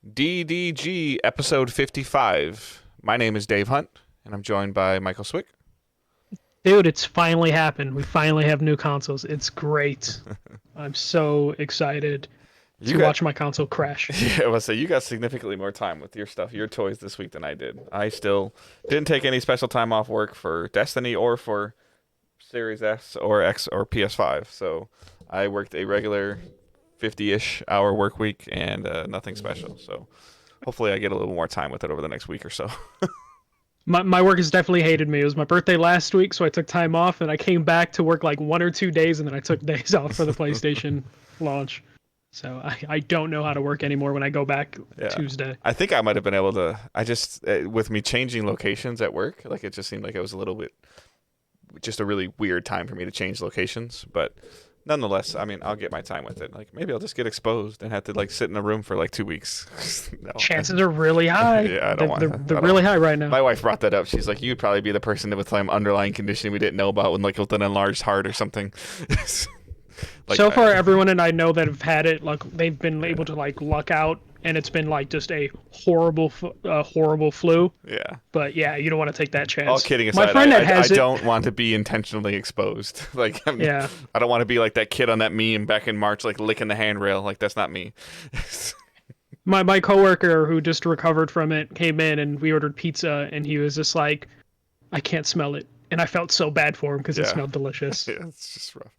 DDG episode 55. My name is Dave Hunt, and I'm joined by Michael Swick. Dude, it's finally happened. We finally have new consoles. It's great. I'm so excited to watch my console crash. Yeah, I was say you got significantly more time with your stuff, your toys this week than I did. I still didn't take any special time off work for Destiny or for Series S or X or PS5. So I worked a regular 50-ish hour work week and nothing special. So hopefully I get a little more time with it over the next week or so. My work has definitely hated me. It was my birthday last week, so I took time off, and I came back to work like 1 or 2 days, and then I took days off for the PlayStation launch. So I don't know how to work anymore when I go back Tuesday. I think I might have been able to. I just, with me changing locations at work, like it just seemed like it was a little bit, just a really weird time for me to change locations. But nonetheless, I mean, I'll get my time with it. Like maybe I'll just get exposed and have to like sit in a room for like 2 weeks. No, Chances are really high. Yeah, I don't want. They're really high right now. My wife brought that up. She's like, "You'd probably be the person with some underlying condition we didn't know about, with an enlarged heart or something." Like, so far, everyone and I know that have had it, like they've been able to like luck out, and it's been like just a horrible flu. Yeah. But yeah, you don't want to take that chance. All kidding aside, I don't want to be intentionally exposed. Like, I don't want to be like that kid on that meme back in March, like licking the handrail. Like that's not me. My coworker who just recovered from it came in and we ordered pizza, and he was just like, "I can't smell it," and I felt so bad for him because it smelled delicious. Yeah, it's just rough.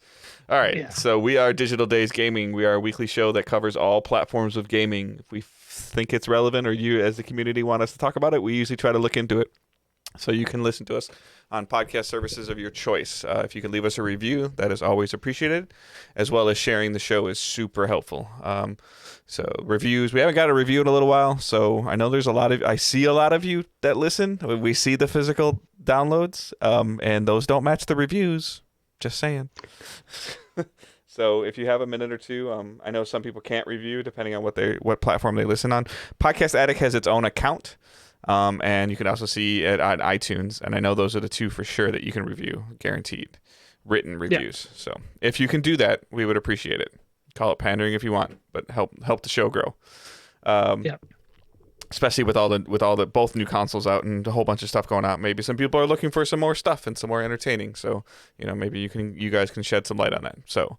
All right, So we are Digital Days Gaming. We are a weekly show that covers all platforms of gaming. If we think it's relevant or you as the community want us to talk about it, we usually try to look into it. So you can listen to us on podcast services of your choice. If you can leave us a review, that is always appreciated, as well as sharing the show is super helpful. So reviews, we haven't got a review in a little while, so I know I see a lot of you that listen. We see the physical downloads, and those don't match the reviews. Just saying. So if you have a minute or two, I know some people can't review depending on what platform they listen on. Podcast Addict has its own account, and you can also see it on iTunes. And I know those are the two for sure that you can review, guaranteed, written reviews. Yeah. So if you can do that, we would appreciate it. Call it pandering if you want, but help the show grow. Especially with all the both new consoles out and a whole bunch of stuff going out. Maybe some people are looking for some more stuff and some more entertaining. So, maybe you guys can shed some light on that. So,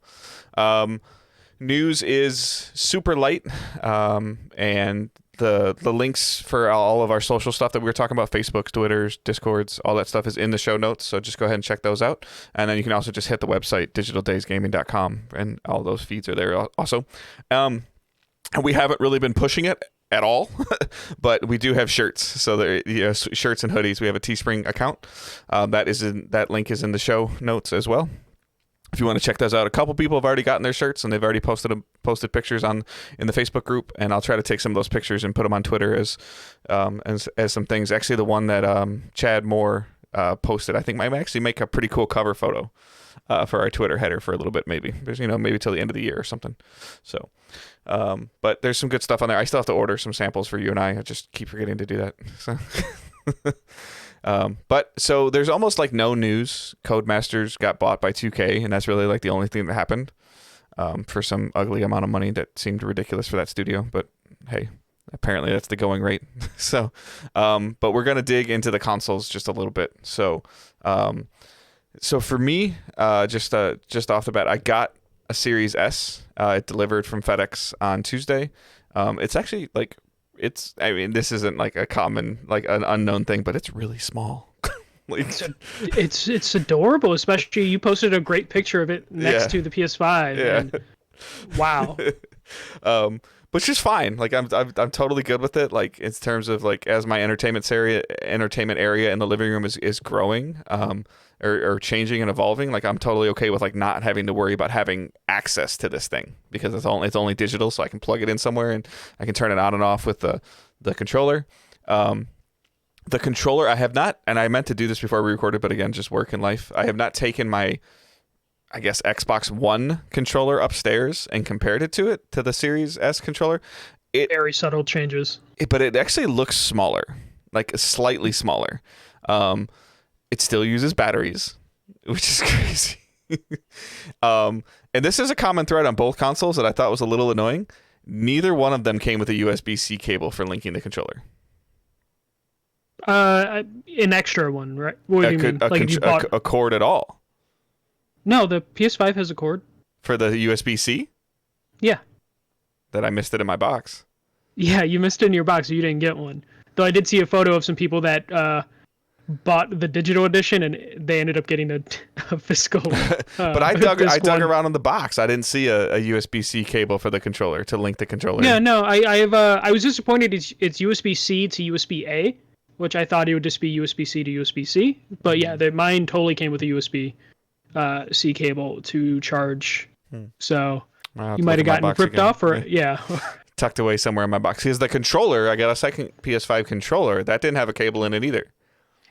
news is super light. And the links for all of our social stuff that we were talking about, Facebooks, Twitters, Discords, all that stuff is in the show notes. So just go ahead and check those out. And then you can also just hit the website, digitaldaysgaming.com, and all those feeds are there also. And we haven't really been pushing it at all, but we do have shirts. So there, shirts and hoodies. We have a Teespring account. That link is in the show notes as well. If you want to check those out, a couple people have already gotten their shirts and they've already posted pictures in the Facebook group, and I'll try to take some of those pictures and put them on Twitter as some things. Actually, the one that Chad Moore posted, I think might actually make a pretty cool cover photo for our Twitter header for a little bit, maybe. There's maybe till the end of the year or something. So. But there's some good stuff on there. I still have to order some samples for you and I just keep forgetting to do that. So there's almost like no news. Codemasters got bought by 2K, and that's really like the only thing that happened, for some ugly amount of money that seemed ridiculous for that studio. But hey, apparently that's the going rate. So, but we're going to dig into the consoles just a little bit. So for me, just off the bat, I got a Series S. It delivered from FedEx on Tuesday. It's actually this isn't like a common, like an unknown thing, but it's really small. It's adorable, especially you posted a great picture of it next to the PS5. Yeah. And, wow. Which is fine. Like I'm totally good with it. Like in terms of like as my entertainment area in the living room is growing, or changing and evolving. Like I'm totally okay with like not having to worry about having access to this thing because it's only digital, so I can plug it in somewhere and I can turn it on and off with the controller. The controller I have not, and I meant to do this before we recorded, but again, just work and life. I have not taken my, I guess, Xbox One controller upstairs and compared it to the Series S controller. Very subtle changes. But it actually looks smaller, like slightly smaller. It still uses batteries, which is crazy. And this is a common thread on both consoles that I thought was a little annoying. Neither one of them came with a USB-C cable for linking the controller. An extra one, right? What do you mean? Like if you bought a cord at all? No, the PS5 has a cord. For the USB-C? Yeah. That I missed it in my box. Yeah, you missed it in your box, so you didn't get one. Though I did see a photo of some people that bought the digital edition, and they ended up getting a physical. But I dug around in the box. I didn't see a USB-C cable for the controller to link the controller. Yeah, no, I was disappointed. It's USB-C to USB-A, which I thought it would just be USB-C to USB-C. But yeah, mine totally came with a USB-C cable to charge. So you might have gotten ripped off, or yeah. Tucked away somewhere in my box. Because the controller, I got a second PS5 controller that didn't have a cable in it either.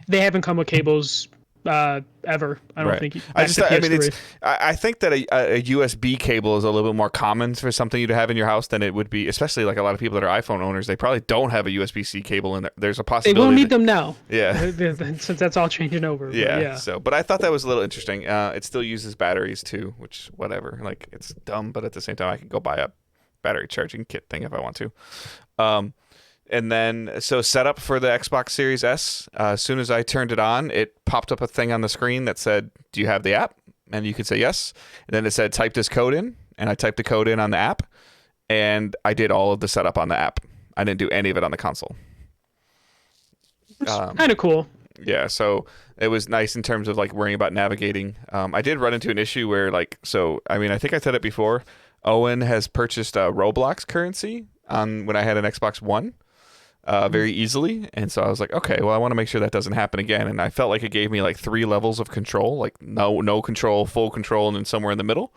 They haven't come with cables ever. I don't think. I think that a USB cable is a little bit more common for something to have in your house than it would be, especially like a lot of people that are iPhone owners. They probably don't have a USB-C cable in there. There's a possibility they won't need them now. Yeah, since that's all changing over. Yeah. But I thought that was a little interesting. It still uses batteries too, which whatever. Like it's dumb, but at the same time, I could go buy a battery charging kit thing if I want to. And then, so setup for the Xbox Series S, as soon as I turned it on, it popped up a thing on the screen that said, do you have the app? And you could say yes. And then it said, type this code in. And I typed the code in on the app. And I did all of the setup on the app. I didn't do any of it on the console. That's kind of cool. Yeah, so it was nice in terms of like worrying about navigating. I did run into an issue where I think I said it before. Owen has purchased Roblox currency when I had an Xbox One. Very easily, and so I was like, okay, well, I want to make sure that doesn't happen again. And I felt like it gave me like 3 levels of control, like no control, full control, and then somewhere in the middle.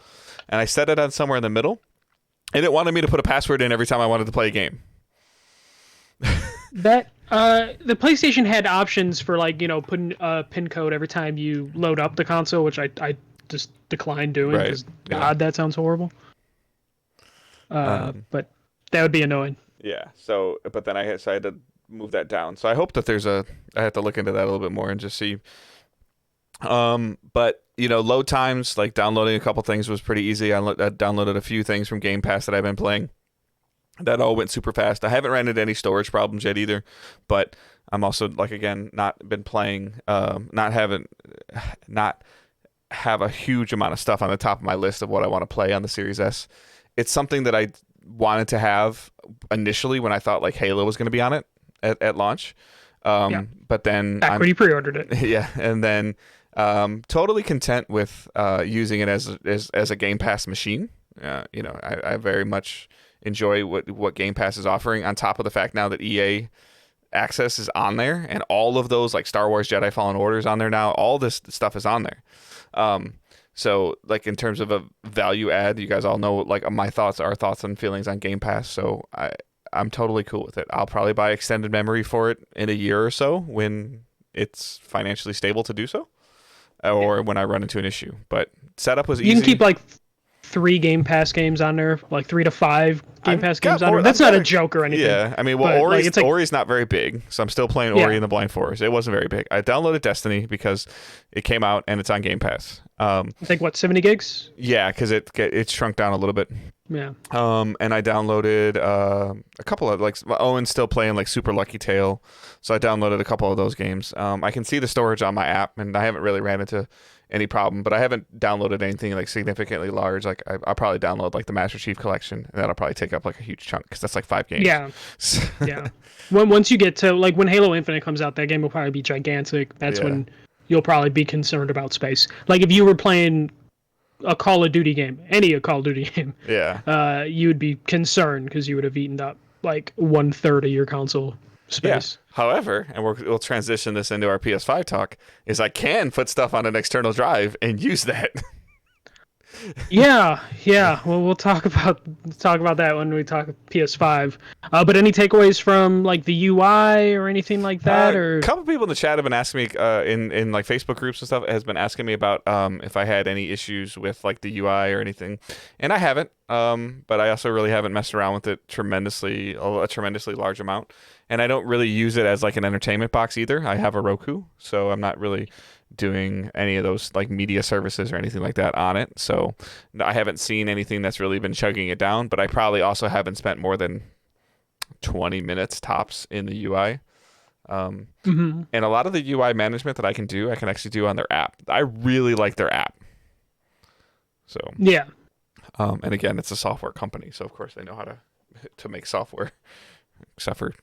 And I set it on somewhere in the middle, and it wanted me to put a password in every time I wanted to play a game. That the PlayStation had options for putting a pin code every time you load up the console, which I just declined doing because God, that sounds horrible. But that would be annoying. Yeah. So, but then I had to move that down. So I hope that I have to look into that a little bit more and just see. But load times, like downloading a couple things was pretty easy. I downloaded a few things from Game Pass that I've been playing. That all went super fast. I haven't ran into any storage problems yet either, but I'm also not been playing, not have a huge amount of stuff on the top of my list of what I want to play on the Series S. It's something that I wanted to have initially when I thought like Halo was going to be on it at launch. But then back when you pre-ordered it. Yeah. And then totally content with using it as a Game Pass machine. I very much enjoy what Game Pass is offering, on top of the fact now that EA access is on there, and all of those like Star Wars Jedi Fallen Order is on there now. All this stuff is on there. So like in terms of a value add, you guys all know like our thoughts and feelings on Game Pass. So I'm totally cool with it. I'll probably buy extended memory for it in a year or so when it's financially stable to do so, or when I run into an issue. But setup was easy. You can keep like 3 Game Pass games on there, like 3 to 5 Game Pass games on there. That's not a joke or anything. Yeah, I mean, well, Ori's not very big, so I'm still playing Ori and the Blind Forest. It wasn't very big. I downloaded Destiny because it came out and it's on Game Pass. I think 70 gigs? Yeah, because it shrunk down a little bit. Yeah. And I downloaded a couple of Owen's still playing like Super Lucky Tale, so I downloaded a couple of those games. I can see the storage on my app, and I haven't really ran into any problem, but I haven't downloaded anything like significantly large. Like I'll probably download like the Master Chief Collection, and that'll probably take up like a huge chunk because that's like 5 games. Yeah. Yeah. Once you get to like when Halo Infinite comes out, that game will probably be gigantic. That's when you'll probably be concerned about space. Like if you were playing a Call of Duty game, any Call of Duty game, you would be concerned because you would have eaten up like 1/3 of your console space. Yeah. However, and we'll transition this into our PS5 talk, is I can put stuff on an external drive and use that. Yeah. Well, we'll talk about that when we talk PS5. But any takeaways from like the UI or anything like that? Or a couple people in the chat have been asking me in like Facebook groups and stuff has been asking me about if I had any issues with like the UI or anything, and I haven't. but I also really haven't messed around with it a tremendously large amount. And I don't really use it as like an entertainment box either. I have a Roku, so I'm not really doing any of those like media services or anything like that on it. So I haven't seen anything that's really been chugging it down, but I probably also haven't spent more than 20 minutes tops in the UI. And a lot of the UI management that I can do, I can actually do on their app. I really like their app. So yeah. And again, it's a software company, so of course they know how to make software, except for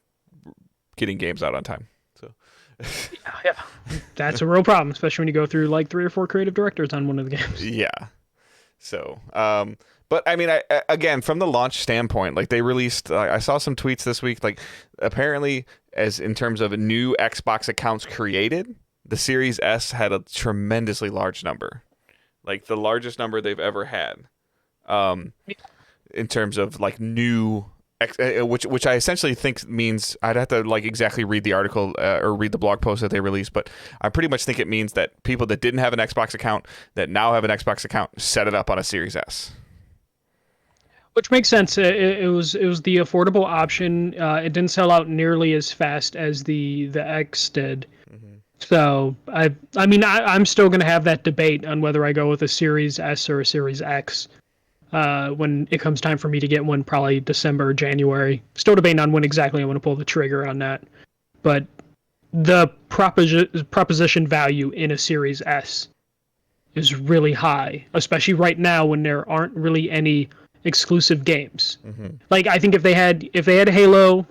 getting games out on time. So yeah, that's a real problem, especially when you go through like 3 or 4 creative directors on one of the games. Yeah. So, but I mean, again, from the launch standpoint, like they released, I saw some tweets this week, like apparently as in terms of new Xbox accounts created, the Series S had a tremendously large number, like the largest number they've ever had. In terms of like new, which I essentially think means I'd have to like exactly read the article or read the blog post that they released, but I pretty much think it means that people that didn't have an Xbox account that now have an Xbox account set it up on a Series S. Which makes sense. It was the affordable option. It didn't sell out nearly as fast as the X did. Mm-hmm. So I mean I'm still going to have that debate on whether I go with a Series S or a Series X. When it comes time for me to get one, probably December or January. Still debating on when exactly I want to pull the trigger on that. But the proposition value in a Series S is really high, especially right now when there aren't really any exclusive games. Mm-hmm. Like I think if they had Halo,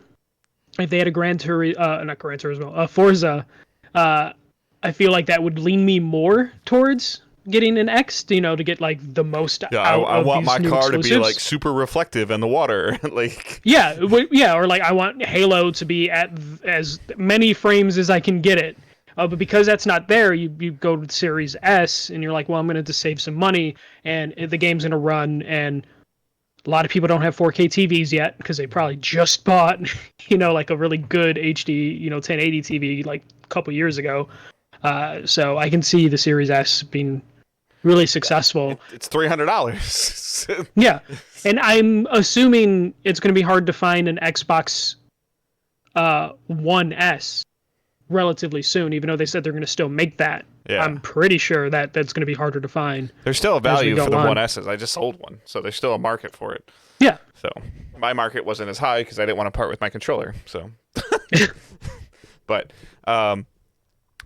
if they had a Forza, I feel like that would lean me more towards getting an X, to get like the most out I of want these my new car exclusives. to be like super reflective in the water. Like or like I want Halo to be at as many frames as I can get it. But because that's not there, you go to the Series S and you're like, well, I'm going to save some money and the game's going to run. And a lot of people don't have 4K TVs yet because they probably just bought, like a really good HD, 1080 TV like a couple years ago. So I can see the Series S being really successful. It's $300. Yeah, and I'm assuming it's going to be hard to find an Xbox One S relatively soon, even though they said they're going to still make that. Yeah. I'm pretty sure that's going to be harder to find. There's still a value for the One S's. I just sold one, so there's still a market for it. Yeah. So my market wasn't as high because I didn't want to part with my controller. So, but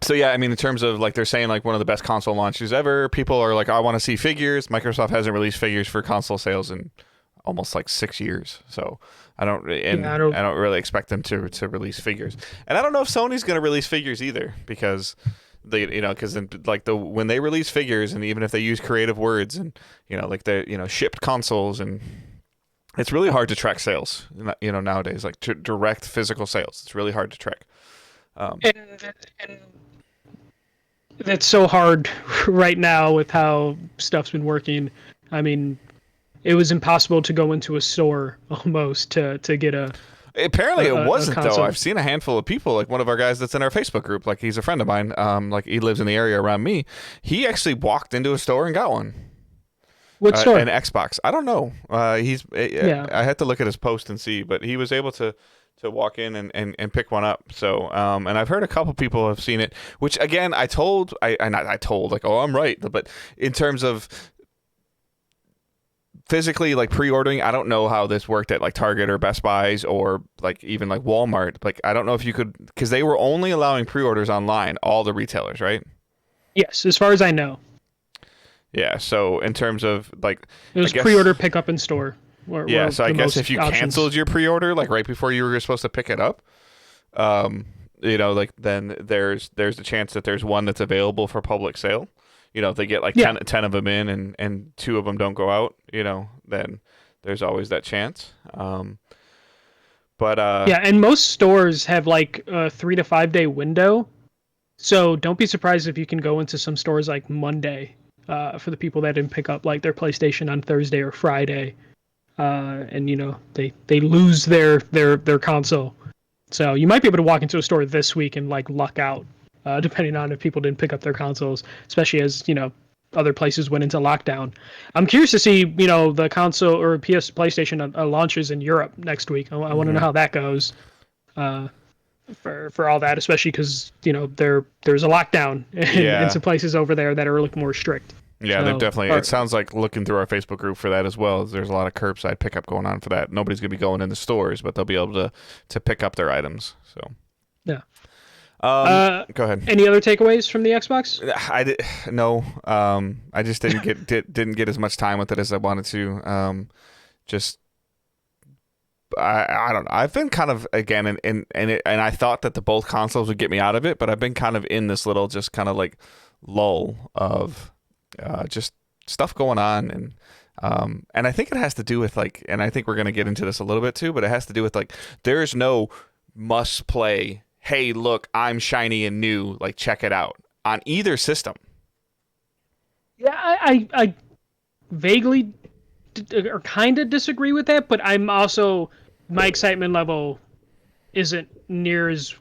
so yeah, I mean, in terms of like they're saying like one of the best console launches ever, people are like, I want to see figures. Microsoft hasn't released figures for console sales in almost like 6 years, so I don't really expect them to release figures. And I don't know if Sony's going to release figures either because when they release figures and even if they use creative words and like they shipped consoles and it's really hard to track sales nowadays, like direct physical sales. It's really hard to track. And that's so hard right now with how stuff's been working. I mean, it was impossible to go into a store almost to get a. Apparently, it wasn't though. I've seen a handful of people, like one of our guys that's in our Facebook group. Like he's a friend of mine. Like he lives in the area around me. He actually walked into a store and got one. What store? An Xbox. I don't know. I had to look at his post and see, but he was able to walk in and pick one up. So, and I've heard a couple people have seen it, which again, I told like, oh, I'm right. But in terms of physically like pre-ordering, I don't know how this worked at like Target or Best Buys or like even like Walmart. Like, I don't know if you could, because they were only allowing pre-orders online, all the retailers, right? Yes, as far as I know. Yeah. So in terms of like, it was pre-order, pick up in store. So I guess if you canceled your pre-order like right before you were supposed to pick it up, like then there's a chance that there's one that's available for public sale. If they get like 10 of them in and 2 of them don't go out, then there's always that chance. And most stores have like a 3 to 5 day window. So don't be surprised if you can go into some stores like Monday for the people that didn't pick up like their PlayStation on Thursday or Friday. And they lose their console, so you might be able to walk into a store this week and like luck out, depending on if people didn't pick up their consoles. Especially as other places went into lockdown. I'm curious to see, the console or PlayStation launches in Europe next week. I want to know how that goes. For all that, especially because there's a lockdown in some places over there that are looking more strict. Yeah, they're definitely. It sounds like looking through our Facebook group for that as well. There's a lot of curbside pickup going on for that. Nobody's gonna be going in the stores, but they'll be able to pick up their items. So yeah. Go ahead. Any other takeaways from the Xbox? No. I just didn't get as much time with it as I wanted to. I don't know. I've been kind of again and I thought that the both consoles would get me out of it, but I've been kind of in this little just kind of like lull of just stuff going on, and I think it has to do with like, and I think we're gonna get into this a little bit too, but it has to do with like there's no must play. Hey, look, I'm shiny and new. Like, check it out on either system. Yeah, I vaguely or kind of disagree with that, but I'm also, my excitement level isn't near as.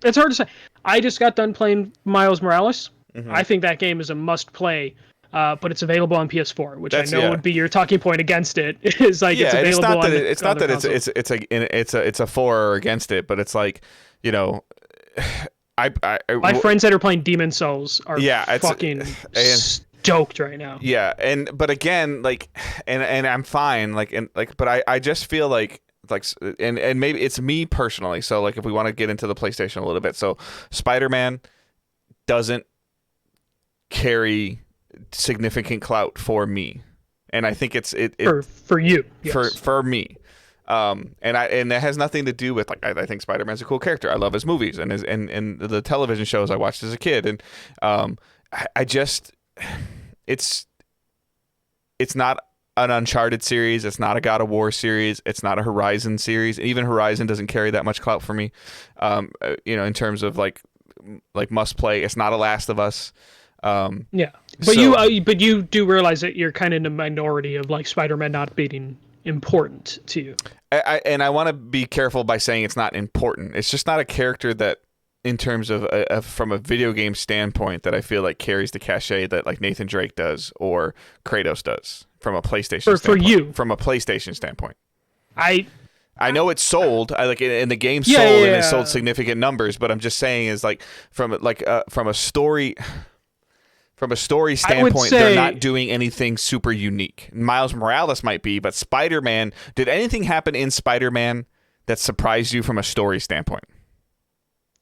It's hard to say. I just got done playing Miles Morales. Mm-hmm. I think that game is a must play. But it's available on PS4, which I know would be your talking point against it. Is like it's available on it's not that it's a for or against it, but it's like, my friends that are playing Demon Souls are fucking stoked right now. Yeah, but again, like, and I'm fine, but I just feel like and maybe it's me personally. So like, if we want to get into the PlayStation a little bit, so Spider-Man doesn't carry significant clout for me, and I think it's for you, yes. for me, and that has nothing to do with like I think Spider-Man's a cool character. I love his movies and the television shows I watched as a kid, and I just it's not an Uncharted series, it's not a God of War series, it's not a Horizon series. Even Horizon doesn't carry that much clout for me, in terms of like must play. It's not a Last of Us. Yeah, but you do realize that you're kind of in the minority of like Spider-Man not being important to you. I want to be careful by saying it's not important. It's just not a character that, in terms of from a video game standpoint, that I feel like carries the cachet that like Nathan Drake does or Kratos does from a PlayStation standpoint. For you, from a PlayStation standpoint, I know it's sold. And the game sold and it sold significant numbers. But I'm just saying is like from a story. From a story standpoint, they're not doing anything super unique. Miles Morales might be, but Spider-Man, did anything happen in Spider-Man that surprised you from a story standpoint?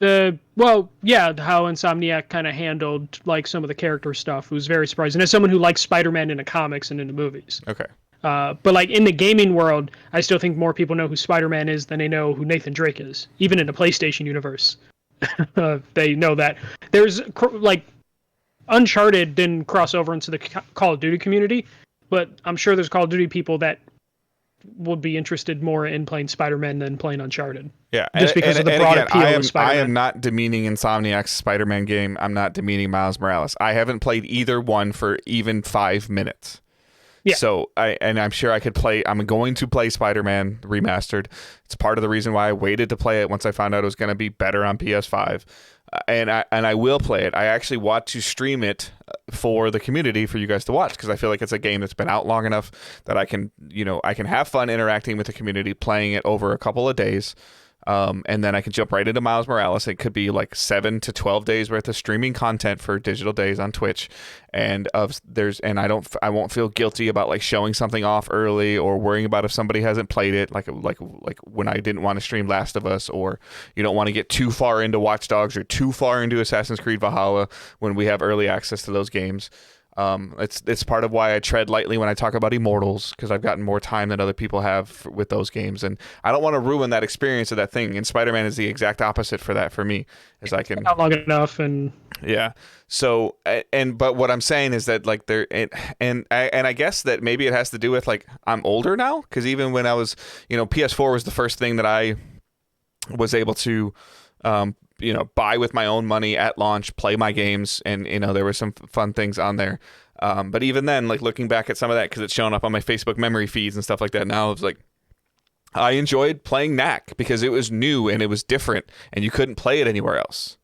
Well, yeah, how Insomniac kind of handled like some of the character stuff was very surprising. As someone who likes Spider-Man in the comics and in the movies. Okay. But like in the gaming world, I still think more people know who Spider-Man is than they know who Nathan Drake is. Even in the PlayStation universe, they know that. There's like Uncharted didn't cross over into the Call of Duty community, but I'm sure there's Call of Duty people that would be interested more in playing Spider-Man than playing Uncharted. Yeah, just because of the broad appeal of Spider-Man. I am not demeaning Insomniac's Spider-Man game. I'm not demeaning Miles Morales. I haven't played either one for even 5 minutes. Yeah. So I'm sure I could play. I'm going to play Spider-Man Remastered. It's part of the reason why I waited to play it once I found out it was going to be better on PS5. And I will play it. I actually want to stream it for the community for you guys to watch, because I feel like it's a game that's been out long enough that I can have fun interacting with the community, playing it over a couple of days. And then I can jump right into Miles Morales. It could be like 7 to 12 days worth of streaming content for digital days on Twitch, and I won't feel guilty about like showing something off early or worrying about if somebody hasn't played it, like when I didn't want to stream Last of Us, or you don't want to get too far into Watch Dogs or too far into Assassin's Creed Valhalla when we have early access to those games. It's part of why I tread lightly when I talk about Immortals, because I've gotten more time than other people have with those games, and I don't want to ruin that experience of that thing. And Spider-Man is the exact opposite for that for me, as I can not long enough. And yeah, so but what I'm saying is that like I guess that maybe it has to do with like I'm older now, because even when I was PS4 was the first thing that I was able to buy with my own money at launch, play my games, and there were some fun things on there. But even then, like looking back at some of that, because it's showing up on my Facebook memory feeds and stuff like that now, it's like I enjoyed playing Knack because it was new and it was different and you couldn't play it anywhere else.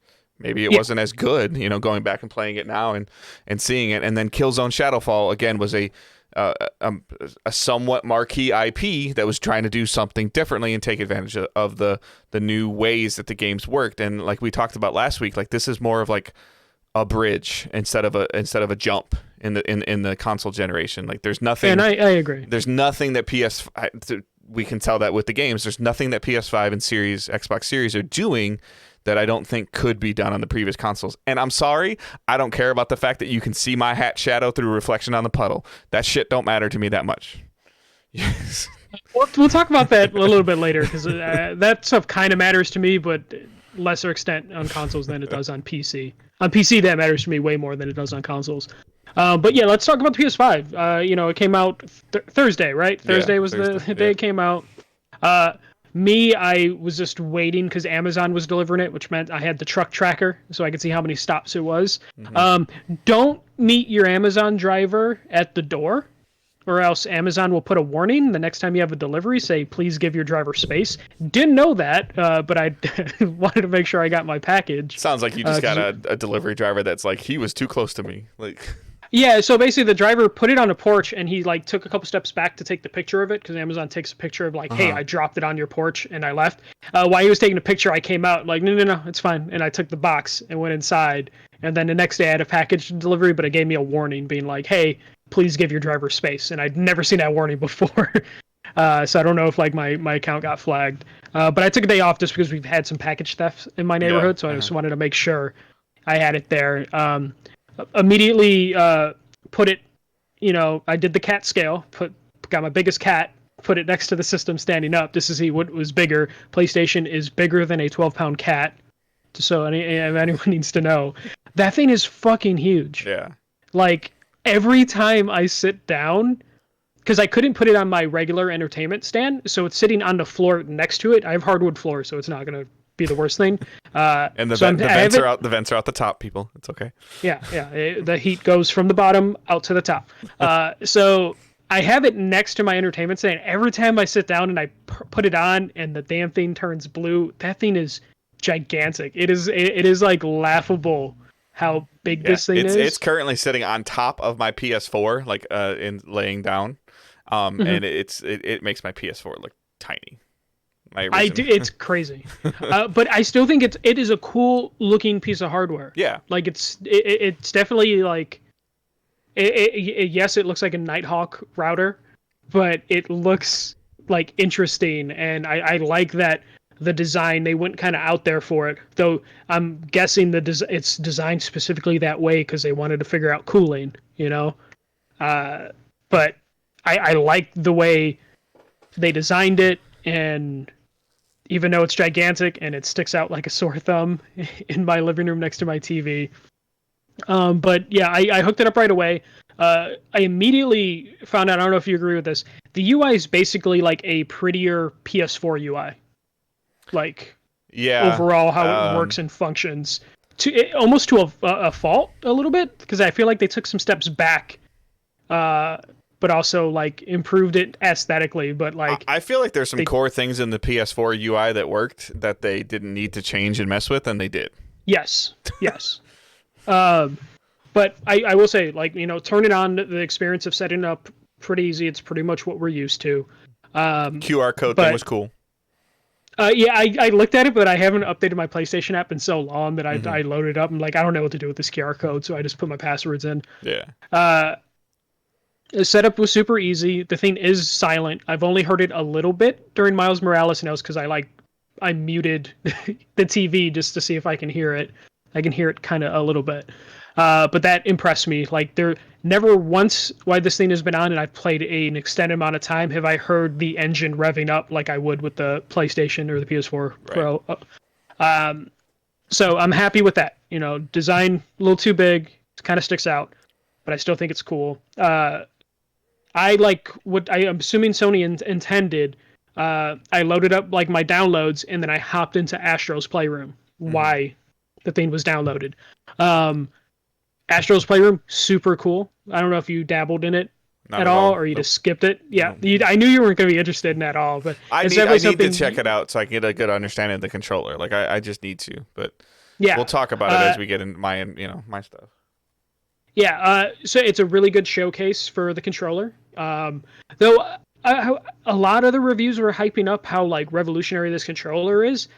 maybe it wasn't as good, going back and playing it now and seeing it. And then Killzone Shadowfall, again, was a somewhat marquee IP that was trying to do something differently and take advantage of the new ways that the games worked. And like we talked about last week, like this is more of like a bridge instead of a jump in the console generation. Like there's nothing. And I agree. There's nothing that we can tell that with the games. There's nothing that PS5 and Xbox Series are doing that I don't think could be done on the previous consoles. And I'm sorry, I don't care about the fact that you can see my hat shadow through reflection on the puddle. That shit don't matter to me that much. Yes. We'll talk about that a little bit later, because that stuff kind of matters to me, but lesser extent on consoles than it does on PC. On PC, that matters to me way more than it does on consoles. But yeah, let's talk about the PS5. It came out Thursday, right? Thursday was the day it came out. I was just waiting because Amazon was delivering it, which meant I had the truck tracker so I could see how many stops it was. Mm-hmm. Don't meet your Amazon driver at the door, or else Amazon will put a warning the next time you have a delivery, say, please give your driver space. Didn't know that, but I wanted to make sure I got my package. Sounds like you just got a delivery driver that's like, he was too close to me. Like... Yeah, so basically the driver put it on a porch and he like took a couple steps back to take the picture of it, because Amazon takes a picture of like, hey, I dropped it on your porch and I left. While he was taking a picture, I came out like, no, it's fine. And I took the box and went inside. And then the next day I had a package delivery, but it gave me a warning being like, hey, please give your driver space. And I'd never seen that warning before. So I don't know if like my account got flagged. But I took a day off just because we've had some package thefts in my neighborhood. So I just wanted to make sure I had it there. Immediately put it, I did the cat scale, got my biggest cat, put it next to the system standing up just to see what was bigger. PlayStation is bigger than a 12-pound cat. So if anyone needs to know, that thing is fucking huge. Yeah. Like every time I sit down, because I couldn't put it on my regular entertainment stand, so it's sitting on the floor next to it. I have hardwood floor, so it's not going to be the worst thing. And the vents are out. The vents are out the top, people. It's okay. Yeah. The heat goes from the bottom out to the top. So I have it next to my entertainment stand. Every time I sit down and I put it on, and the damn thing turns blue, that thing is gigantic. It is like laughable how big this thing is. It's currently sitting on top of my PS4, like in laying down, and it makes my PS4 look tiny. I do. It's crazy, but I still think it is a cool looking piece of hardware. Yeah, like it's definitely like, yes, it looks like a Nighthawk router, but it looks like interesting, and I like that the design, they went kind of out there for it. Though I'm guessing it's designed specifically that way because they wanted to figure out cooling, But I like the way they designed it, and even though it's gigantic and it sticks out like a sore thumb in my living room next to my TV. But yeah, I hooked it up right away. I immediately found out, I don't know if you agree with this, the UI is basically like a prettier PS4 UI. Like, overall how it works and functions. Almost to a fault a little bit, because I feel like they took some steps back, but also like improved it aesthetically. But like, I feel like there's some core things in the PS4 UI that worked that they didn't need to change and mess with, and they did. Yes. But I will say, like, turn it on, the experience of setting up pretty easy. It's pretty much what we're used to. QR code thing was cool. Yeah, I looked at it, but I haven't updated my PlayStation app in so long that I loaded it up. I'm like, I don't know what to do with this QR code, so I just put my passwords in. Yeah. The setup was super easy. The thing is silent. I've only heard it a little bit during Miles Morales, and that was because I muted the TV just to see if I can hear it. I can hear it kind of a little bit. But that impressed me. Like, there never once while this thing has been on and I've played an extended amount of time have I heard the engine revving up like I would with the PlayStation or the PS4 Pro. So I'm happy with that. Design a little too big. It kind of sticks out, but I still think it's cool. I like what I'm assuming Sony intended. I loaded up like my downloads and then I hopped into Astro's Playroom. Why the thing was downloaded. Astro's Playroom, super cool. I don't know if you dabbled in it at all, or you just skipped it. Yeah, I knew you weren't going to be interested in that at all, but I need to check it out so I can get a good understanding of the controller. Like I just need to, but Yeah. We'll talk about it as we get in my stuff. Yeah, so it's a really good showcase for the controller. Though a lot of the reviews were hyping up how like revolutionary this controller is.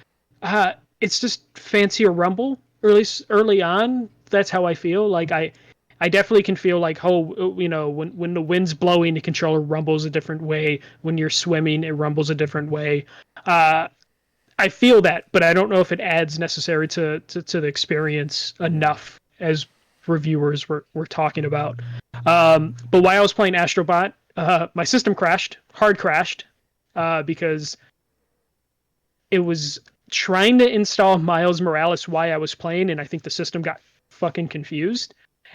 It's just fancier rumble, or at least early on. That's how I feel. Like I definitely can feel like, oh, when the wind's blowing, the controller rumbles a different way. When you're swimming, it rumbles a different way. I feel that, but I don't know if it adds necessary to the experience enough as reviewers were talking about. But while I was playing Astrobot, my system hard crashed, because it was trying to install Miles Morales while I was playing, and I think the system got fucking confused,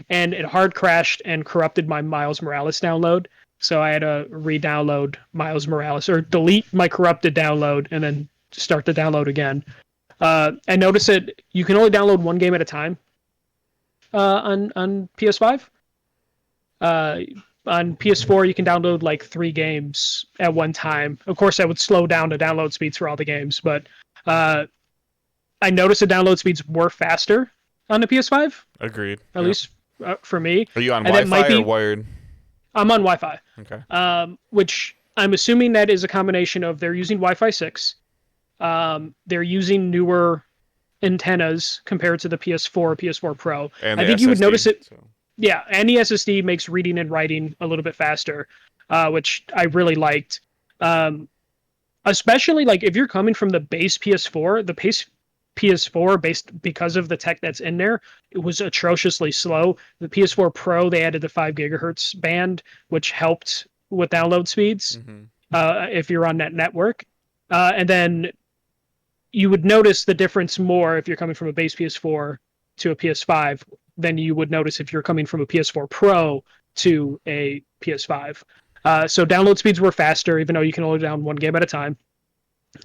and it hard crashed and corrupted my Miles Morales download. So I had to re-download Miles Morales, or delete my corrupted download and then start the download again. I noticed that you can only download one game at a time on PS5. On PS4, you can download like 3 games at one time. Of course, that would slow down the download speeds for all the games, but I noticed the download speeds were faster on the PS5. Agreed. At least for me. Are you on Wi-Fi or wired? I'm on Wi-Fi. Okay. Which I'm assuming that is a combination of they're using Wi-Fi 6. They're using newer antennas compared to the PS4, PS4 Pro. And I think SSD, you would notice it. So. Yeah, and the SSD makes reading and writing a little bit faster, which I really liked. Especially like if you're coming from the base PS4, the base PS4, based because of the tech that's in there, it was atrociously slow. The PS4 Pro, they added the 5 gigahertz band, which helped with download speeds if you're on that network. And then you would notice the difference more if you're coming from a base PS4 to a PS5 than you would notice if you're coming from a PS4 Pro to a PS5. So download speeds were faster, even though you can only download one game at a time.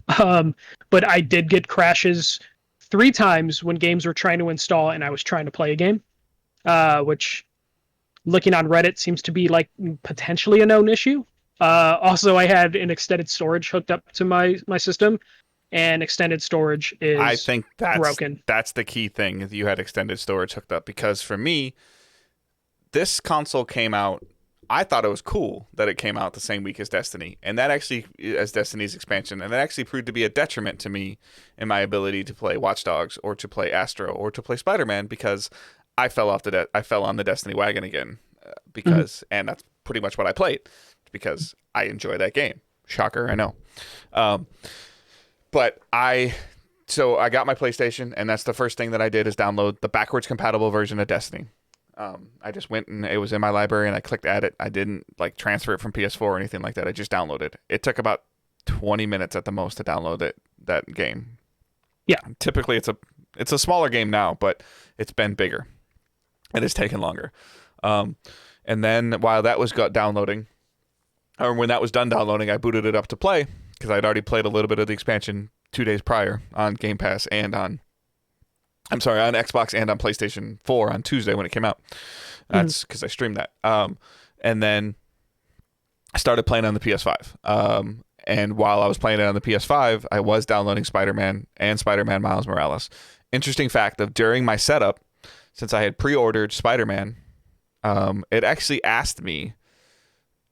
But I did get crashes 3 times when games were trying to install and I was trying to play a game, which, looking on Reddit, seems to be like potentially a known issue. Also, I had an extended storage hooked up to my system, and extended storage is I think broken. That's the key thing, is you had extended storage hooked up, because for me, this console came out, I thought it was cool that it came out the same week as Destiny, and that actually, as Destiny's expansion, and that actually proved to be a detriment to me in my ability to play Watch Dogs or to play Astro or to play Spider-Man, because I fell on the Destiny wagon again, and that's pretty much what I played, because I enjoy that game. Shocker, I know. But I got my PlayStation, and that's the first thing that I did is download the backwards compatible version of Destiny. I just went and it was in my library, and I clicked add it. I didn't like transfer it from PS4 or anything like that. I just downloaded. It took about 20 minutes at the most to download that game. Yeah. Typically it's a smaller game now, but it's been bigger. It has taken longer. And then while that was downloading, or when that was done downloading, I booted it up to play, because I'd already played a little bit of the expansion 2 days prior on Game Pass and on Xbox and on PlayStation 4 on Tuesday when it came out. That's because I streamed that. And then I started playing on the PS5. And while I was playing it on the PS5, I was downloading Spider-Man and Spider-Man Miles Morales. Interesting fact of during my setup, since I had pre-ordered Spider-Man, it actually asked me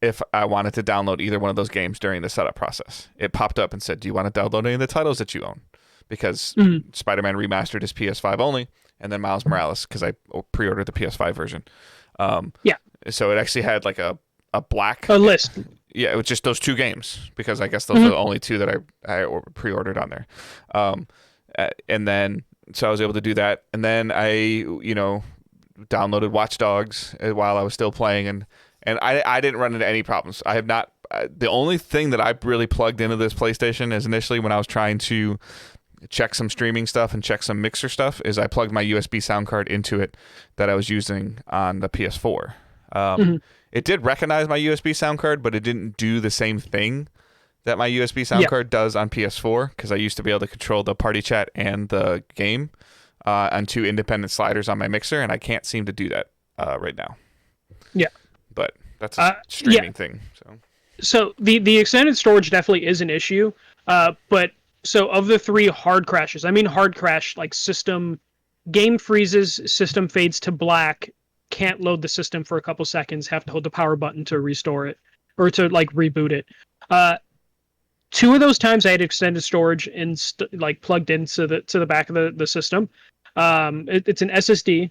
if I wanted to download either one of those games during the setup process. It popped up and said, do you want to download any of the titles that you own? Because Spider-Man Remastered is PS5 only, and then Miles Morales, because I pre-ordered the PS5 version. So it actually had like a list. Yeah, it was just those 2 games, because I guess those are the only 2 that I pre-ordered on there. And then, so I was able to do that. And then I, downloaded Watch Dogs while I was still playing, and I didn't run into any problems. I have not. The only thing that I really plugged into this PlayStation is initially when I was trying to check some streaming stuff and check some mixer stuff, is I plugged my USB sound card into it that I was using on the PS4. It did recognize my USB sound card, but it didn't do the same thing that my USB sound card does on PS4, because I used to be able to control the party chat and the game on 2 independent sliders on my mixer, and I can't seem to do that right now. Yeah. But that's a streaming thing. So the extended storage definitely is an issue. But so of the 3 hard crashes, I mean hard crash like system game freezes, system fades to black, can't load the system for a couple seconds, have to hold the power button to restore it or to like reboot it. Two of those times I had extended storage and like plugged into the back of the system. It's an SSD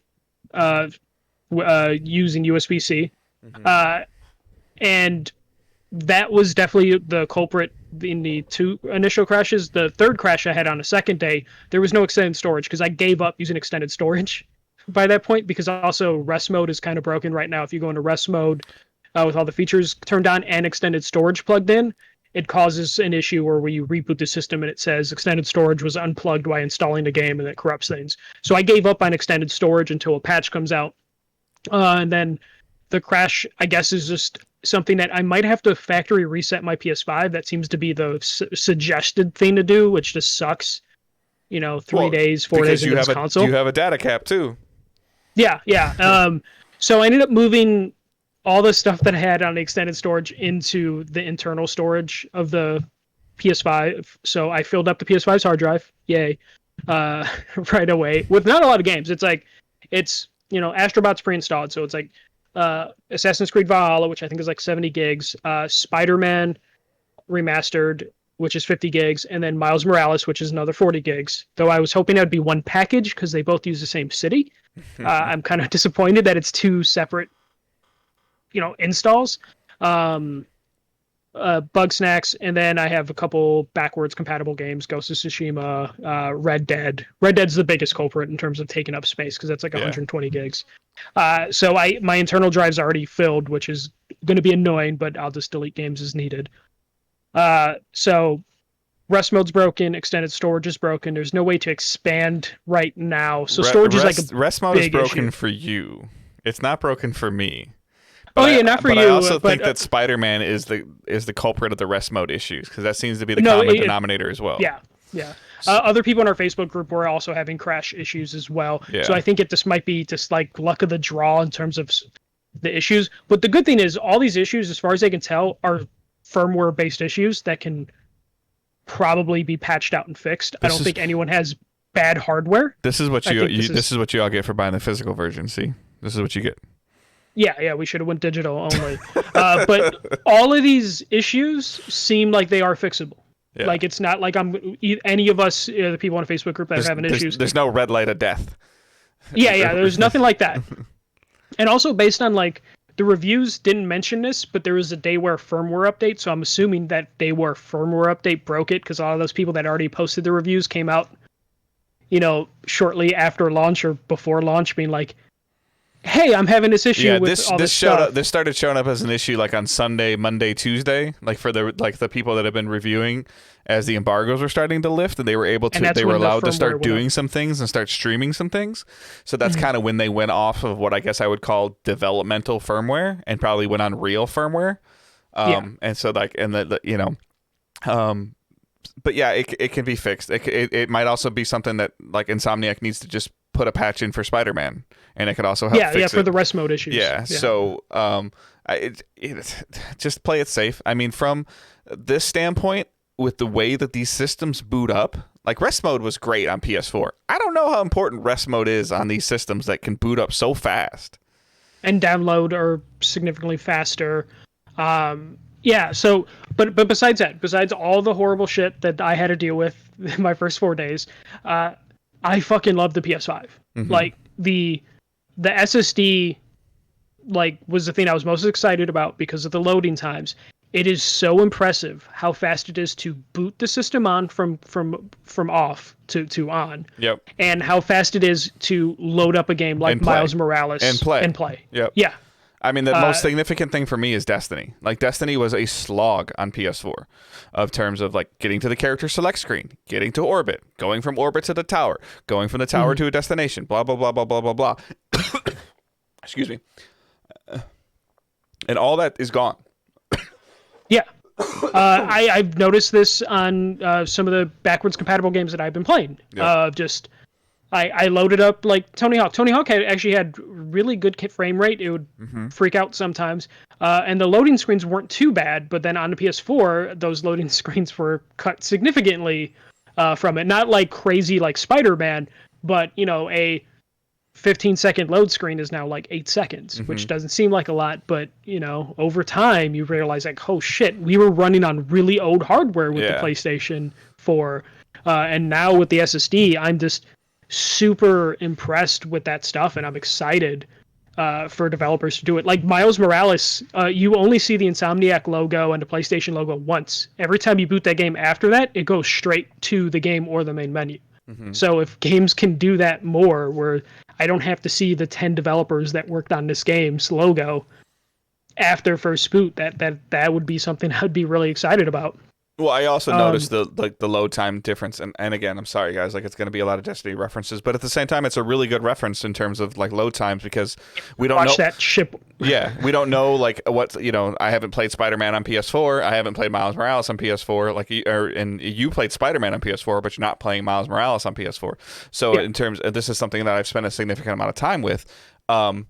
using USB-C, and that was definitely the culprit in the two initial crashes. The third crash I had on the second day, there was no extended storage because I gave up using extended storage by that point, because also rest mode is kind of broken right now. If you go into rest mode with all the features turned on and extended storage plugged in, it causes an issue where you reboot the system and it says extended storage was unplugged while installing the game, and it corrupts things. So I gave up on extended storage until a patch comes out. And then the crash, I guess, is just something that I might have to factory reset my PS5. That seems to be the suggested thing to do, which just sucks. 3 days, 4 days into this console. You have a data cap too. Yeah. So I ended up moving all the stuff that I had on the extended storage into the internal storage of the PS5. So I filled up the PS5's hard drive. Yay. Right away with not a lot of games. It's Astrobot's pre-installed. So it's like Assassin's Creed Valhalla, which I think is like 70 gigs, Spider-Man Remastered, which is 50 gigs, and then Miles Morales, which is another 40 gigs. Though I was hoping that would be one package because they both use the same city. I'm kind of disappointed that it's two separate installs. Bug Snacks, and then I have a couple backwards compatible games: Ghost of Tsushima, Red Dead. Red Dead's the biggest culprit in terms of taking up space because that's like 120 gigs. So my internal drive's already filled, which is going to be annoying, but I'll just delete games as needed. So rest mode's broken, extended storage is broken. There's no way to expand right now. So storage is like a rest mode is broken issue for you. It's not broken for me. But not for you. But I also think that Spider-Man is the culprit of the rest mode issues, because that seems to be the common denominator as well. Yeah. Other people in our Facebook group were also having crash issues as well. Yeah. So I think this might be just like luck of the draw in terms of the issues. But the good thing is all these issues, as far as I can tell, are firmware-based issues that can probably be patched out and fixed. I don't think anyone has bad hardware. This is what this is what you all get for buying the physical version. See, this is what you get. Yeah, we should have went digital only. But all of these issues seem like they are fixable. Yeah. Like it's not like any of us, the people on a Facebook group that are having issues. There's no red light of death. Yeah, there's nothing like that. And also based on like the reviews didn't mention this, but there was a Dayware firmware update, so I'm assuming that Dayware firmware update broke it because a lot of those people that already posted the reviews came out, shortly after launch or before launch, being like, hey, I'm having this issue with all this stuff. This started showing up as an issue like on Sunday, Monday, Tuesday, like for the people that have been reviewing as the embargoes were starting to lift, and they were allowed to start doing some things and start streaming some things. So that's kind of when they went off of what I guess I would call developmental firmware and probably went on real firmware. And so but yeah, it can be fixed. It might also be something that like Insomniac needs to just put a patch in for Spider-Man, and it could also help fix it. For the rest mode issues. Yeah. So just play it safe. I mean, from this standpoint, with the way that these systems boot up, like rest mode was great on PS4. I don't know how important rest mode is on these systems that can boot up so fast. And download are significantly faster. So, but besides that, besides all the horrible shit that I had to deal with in my first 4 days, I fucking love the PS5. Mm-hmm. Like the SSD, like was the thing I was most excited about because of the loading times. It is so impressive how fast it is to boot the system on from off to on. Yep. And how fast it is to load up a game like Miles Morales and play. Yep. Yeah. I mean, the most significant thing for me is Destiny. Like, Destiny was a slog on PS4 of terms of, like, getting to the character select screen, getting to orbit, going from orbit to the tower, going from the tower to a destination, blah, blah, blah, blah, blah, blah, blah. Excuse me. And all that is gone. Yeah. I've noticed this on some of the backwards compatible games that I've been playing. Yep. I loaded up like Tony Hawk. Tony Hawk actually had really good frame rate. It would freak out sometimes. And the loading screens weren't too bad, but then on the PS4, those loading screens were cut significantly from it. Not like crazy like Spider-Man, but a 15-second load screen is now like 8 seconds, which doesn't seem like a lot, but over time you realize like, oh shit, we were running on really old hardware with the PlayStation 4, and now with the SSD, I'm just super impressed with that stuff, and I'm excited for developers to do it. Like Miles Morales, you only see the Insomniac logo and the PlayStation logo once. Every time you boot that game after that, it goes straight to the game or the main menu. So if games can do that more, where I don't have to see the 10 developers that worked on this game's logo after first boot, that would be something I'd be really excited about. Well, I also noticed the load time difference, and again, I'm sorry guys, like it's going to be a lot of Destiny references, but at the same time, it's a really good reference in terms of like load times, because we don't know that ship. Yeah, we don't know like what I haven't played Spider-Man on PS4, I haven't played Miles Morales on PS4, like and you played Spider-Man on PS4, but you're not playing Miles Morales on PS4. So in terms, this is something that I've spent a significant amount of time with. And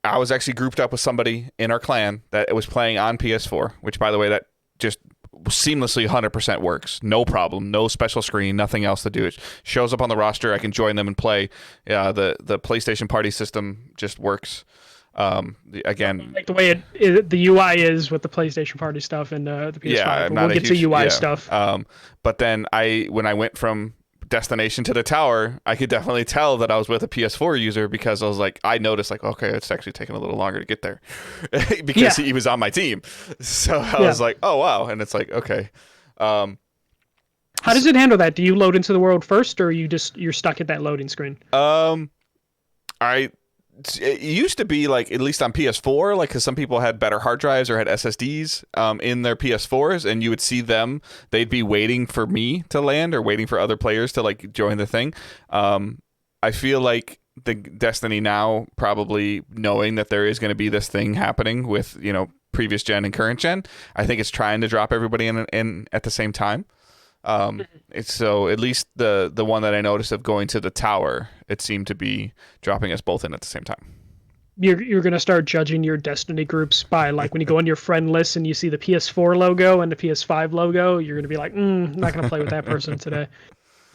I was actually grouped up with somebody in our clan that was playing on PS4, which, by the way, that just seamlessly 100% works. No problem. No special screen. Nothing else to do. It shows up on the roster. I can join them and play. The PlayStation Party system just works. Again, like the way the UI is with the PlayStation Party stuff and the PS5. Yeah, we'll get to UI stuff. But then when I went from destination to the tower, I could definitely tell that I was with a PS4 user, because I was like, I noticed like, okay, it's actually taking a little longer to get there because he was on my team. So I was like, oh wow. And it's like, okay. How does it handle that? Do you load into the world first, or you're stuck at that loading screen? It used to be like, at least on PS4, like, because some people had better hard drives or had SSDs in their PS4s, and you would see them, they'd be waiting for me to land or waiting for other players to like join the thing. I feel like the Destiny now, probably knowing that there is going to be this thing happening with previous gen and current gen, I think it's trying to drop everybody in at the same time. It's so at least the one that I noticed of going to the tower, it seemed to be dropping us both in at the same time. You're gonna start judging your Destiny groups by like when you go on your friend list and you see the PS4 logo and the PS5 logo, you're gonna be like, I'm not gonna play with that person today.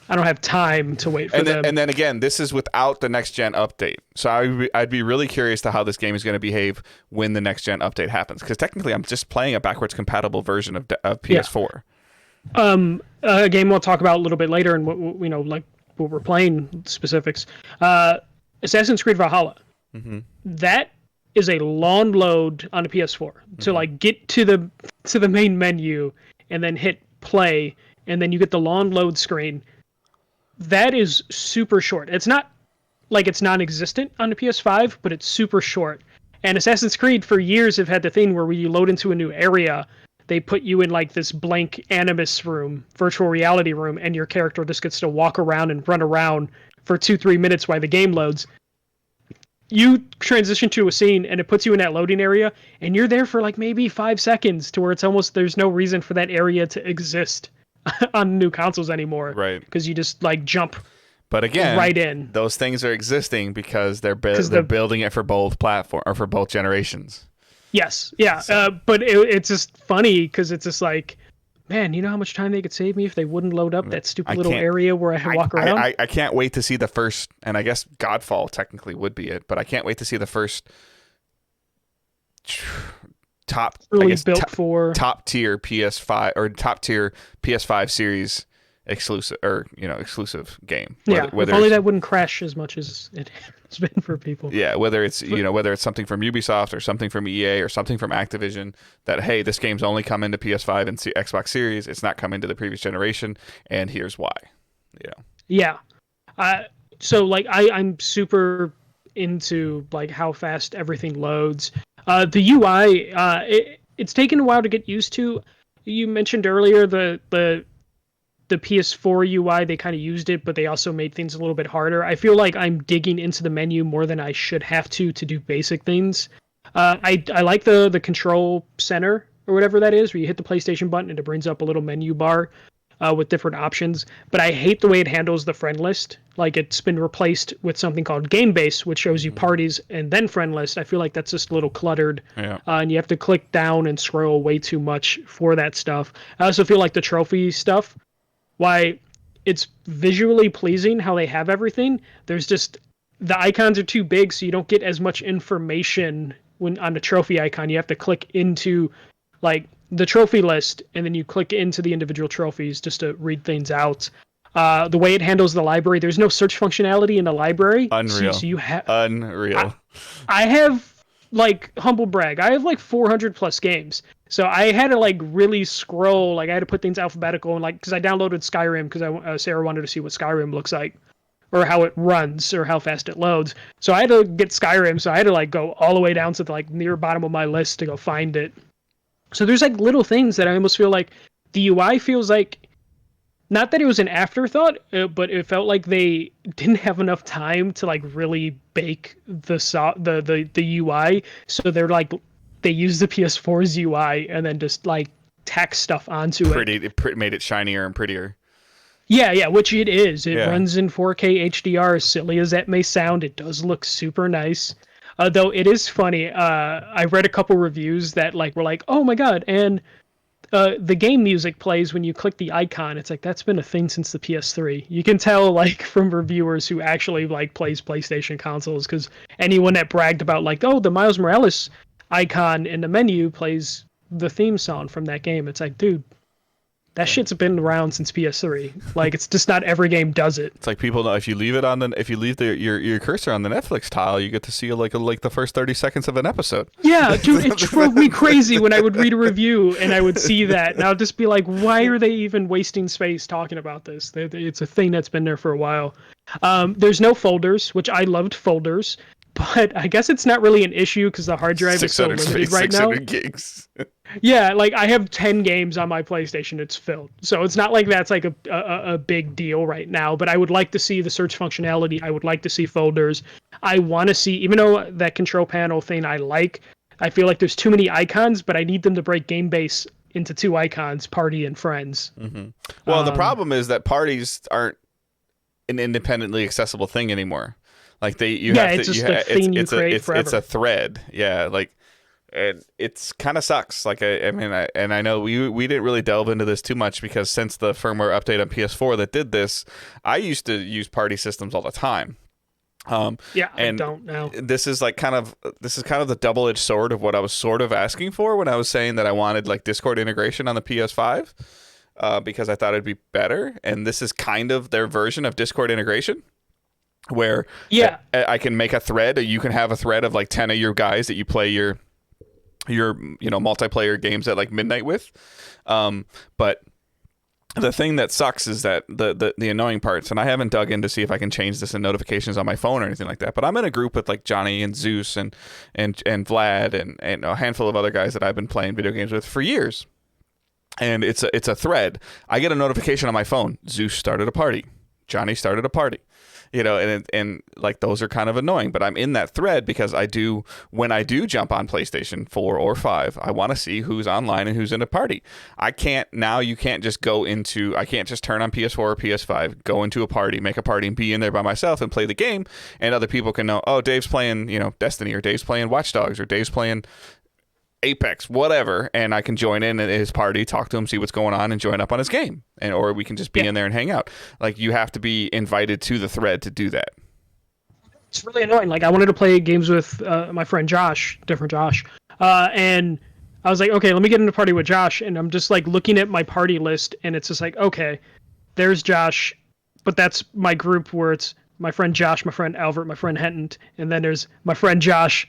I don't have time to wait for them. And then again, this is without the next gen update. So I'd be really curious to how this game is going to behave when the next gen update happens, because technically I'm just playing a backwards compatible version of PS4. A game we'll talk about a little bit later, and what we're playing specifics. Assassin's Creed Valhalla. That is a long load on a PS4 to like get to the main menu and then hit play, and then you get the long load screen. That is super short. It's not like it's non-existent on the PS5, but it's super short. And Assassin's Creed for years have had the thing where when you load into a new area, they put you in like this blank Animus room, virtual reality room, and your character just gets to walk around and run around for 2-3 minutes while the game loads. You transition to a scene and it puts you in that loading area, and you're there for like maybe 5 seconds, to where it's almost, there's no reason for that area to exist on new consoles anymore. Right. Because you just like jump. But again, right in. Those things are existing because they're building it for both platform or for both generations. Yes, yeah, so. But it's just funny because it's just like, man, you know how much time they could save me if they wouldn't load up that stupid little area where I walk around? I can't wait to see the first, and I guess Godfall technically would be it, but I can't wait to see the first top tier PS5 or top tier PS5 series exclusive game. Whether if only that wouldn't crash as much as it has been for people. Yeah, whether it's something from Ubisoft or something from EA or something from Activision that, hey, this game's only come into PS5 and Xbox Series, it's not come into the previous generation, and here's why. Yeah. So like I'm super into like how fast everything loads. The UI, it's taken a while to get used to. You mentioned earlier the PS4 UI, they kind of used it, but they also made things a little bit harder. I feel like I'm digging into the menu more than I should have to do basic things. I like the control center or whatever that is, where you hit the PlayStation button and it brings up a little menu bar with different options. But I hate the way it handles the friend list. Like, it's been replaced with something called Game Base, which shows you parties and then friend list. I feel like that's just a little cluttered. Yeah. And you have to click down and scroll way too much for that stuff. I also feel like the trophy stuff, why it's visually pleasing how they have everything. There's just the icons are too big, so you don't get as much information when on the trophy icon. You have to click into like the trophy list, and then you click into the individual trophies just to read things out. The way it handles the library, there's no search functionality in the library. Unreal. So you have Unreal. I have like humble brag. I have like 400 plus games. So I had to like really scroll. Like I had to put things alphabetical and like because I downloaded Skyrim because Sarah wanted to see what Skyrim looks like or how it runs or how fast it loads. So I had to get Skyrim. So I had to like go all the way down to the like near bottom of my list to go find it. So there's like little things that I almost feel like the UI feels like not that it was an afterthought, but it felt like they didn't have enough time to like really bake the UI. So they're like they used the PS4's UI and then just like tack stuff onto it. It made it shinier and prettier. Yeah, which it is. It Yeah. runs in 4K HDR. As silly as that may sound, it does look super nice. Though it is funny. I read a couple reviews that like were like, "Oh my god!" and the game music plays when you click the icon. It's like that's been a thing since the PS3. You can tell like from reviewers who actually like plays PlayStation consoles because anyone that bragged about like, oh, the Miles Morales icon in the menu plays the theme song from that game. It's like, dude, that shit's been around since PS3. Like it's just not every game does it. It's like people know if you leave your cursor on the Netflix tile, you get to see like the first 30 seconds of an episode. Yeah, dude, it drove me crazy when I would read a review and I would see that, and I'll just be like, why are they even wasting space talking about this? It's a thing that's been there for a while. There's no folders, which I loved folders, but I guess it's not really an issue because the hard drive is so limited right now. 600 gigs. Yeah, like I have 10 games on my PlayStation. It's filled. So it's not like that's like a big deal right now, but I would like to see the search functionality. I would like to see folders. I want to see, even though that control panel thing I feel like there's too many icons, but I need them to break game base into two icons, party and friends. Mm-hmm. Well, the problem is that parties aren't an independently accessible thing anymore. Like it's a thread. Yeah, like, and it's kind of sucks. Like I know we didn't really delve into this too much because since the firmware update on PS4 that did this, I used to use party systems all the time. I don't know. This is kind of the double-edged sword of what I was sort of asking for when I was saying that I wanted like Discord integration on the PS5 because I thought it'd be better, and this is kind of their version of Discord integration. Where I can make a thread, or you can have a thread of like 10 of your guys that you play your multiplayer games at like midnight with. But the thing that sucks is that the annoying parts, and I haven't dug in to see if I can change this in notifications on my phone or anything like that, but I'm in a group with like Johnny and Zeus and Vlad and a handful of other guys that I've been playing video games with for years. And it's a thread. I get a notification on my phone. Zeus started a party. Johnny started a party. And like those are kind of annoying, but I'm in that thread because when I do jump on PlayStation 4 or 5, I want to see who's online and who's in a party. I can't just turn on PS4 or PS5, go into a party, make a party and be in there by myself and play the game. And other people can know, oh, Dave's playing, Destiny, or Dave's playing Watch Dogs, or Dave's playing Apex, whatever, and I can join in at his party, talk to him, see what's going on, and join up on his game, or we can just be in there and hang out. Like you have to be invited to the thread to do that. It's really annoying. Like I wanted to play games with my friend Josh, different Josh, and I was like, okay, let me get in a party with Josh, and I'm just like looking at my party list, and it's just like, okay, there's Josh, but that's my group where it's my friend Josh, my friend Albert, my friend Henton, and then there's my friend Josh,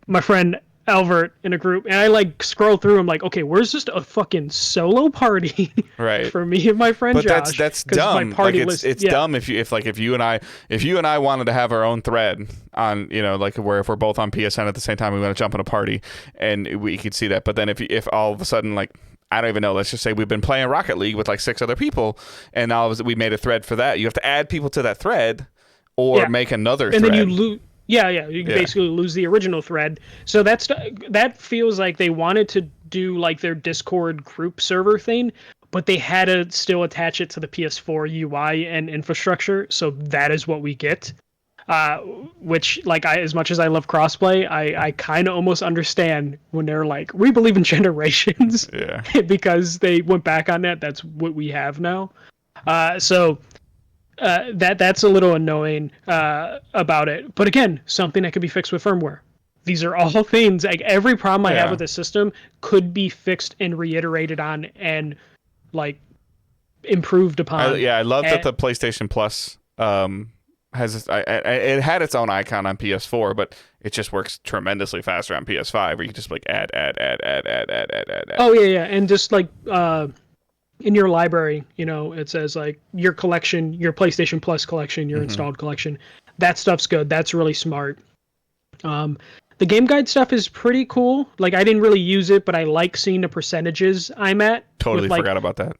my friend Albert in a group, and I like scroll through. I'm like, okay, where's just a fucking solo party right for me and my friend Josh? But that's dumb. My party like it's dumb if you and I wanted to have our own thread on, like where if we're both on PSN at the same time, we want to jump in a party, and we could see that. But then if all of a sudden, like, I don't even know, let's just say we've been playing Rocket League with like 6 other people, and now we made a thread for that. You have to add people to that thread or make another thread. And then you lose. Yeah, you basically lose the original thread. So that feels like they wanted to do like their Discord group server thing, but they had to still attach it to the PS4 UI and infrastructure. So that is what we get. Which, like, as much as I love crossplay, I kind of almost understand when they're like, we believe in generations. Yeah. Because they went back on that. That's what we have now. That's a little annoying about it. But again, something that could be fixed with firmware. These are all things, like every problem I have with the system could be fixed and reiterated on and like improved upon. I love that the PlayStation Plus it had its own icon on PS4, but it just works tremendously faster on PS5, where you can just like add. Oh yeah, and just like in your library, it says like your collection, your PlayStation Plus collection, your installed collection. That stuff's good. That's really smart. The game guide stuff is pretty cool. Like, I didn't really use it, but I like seeing the percentages I'm at. Totally forgot about that.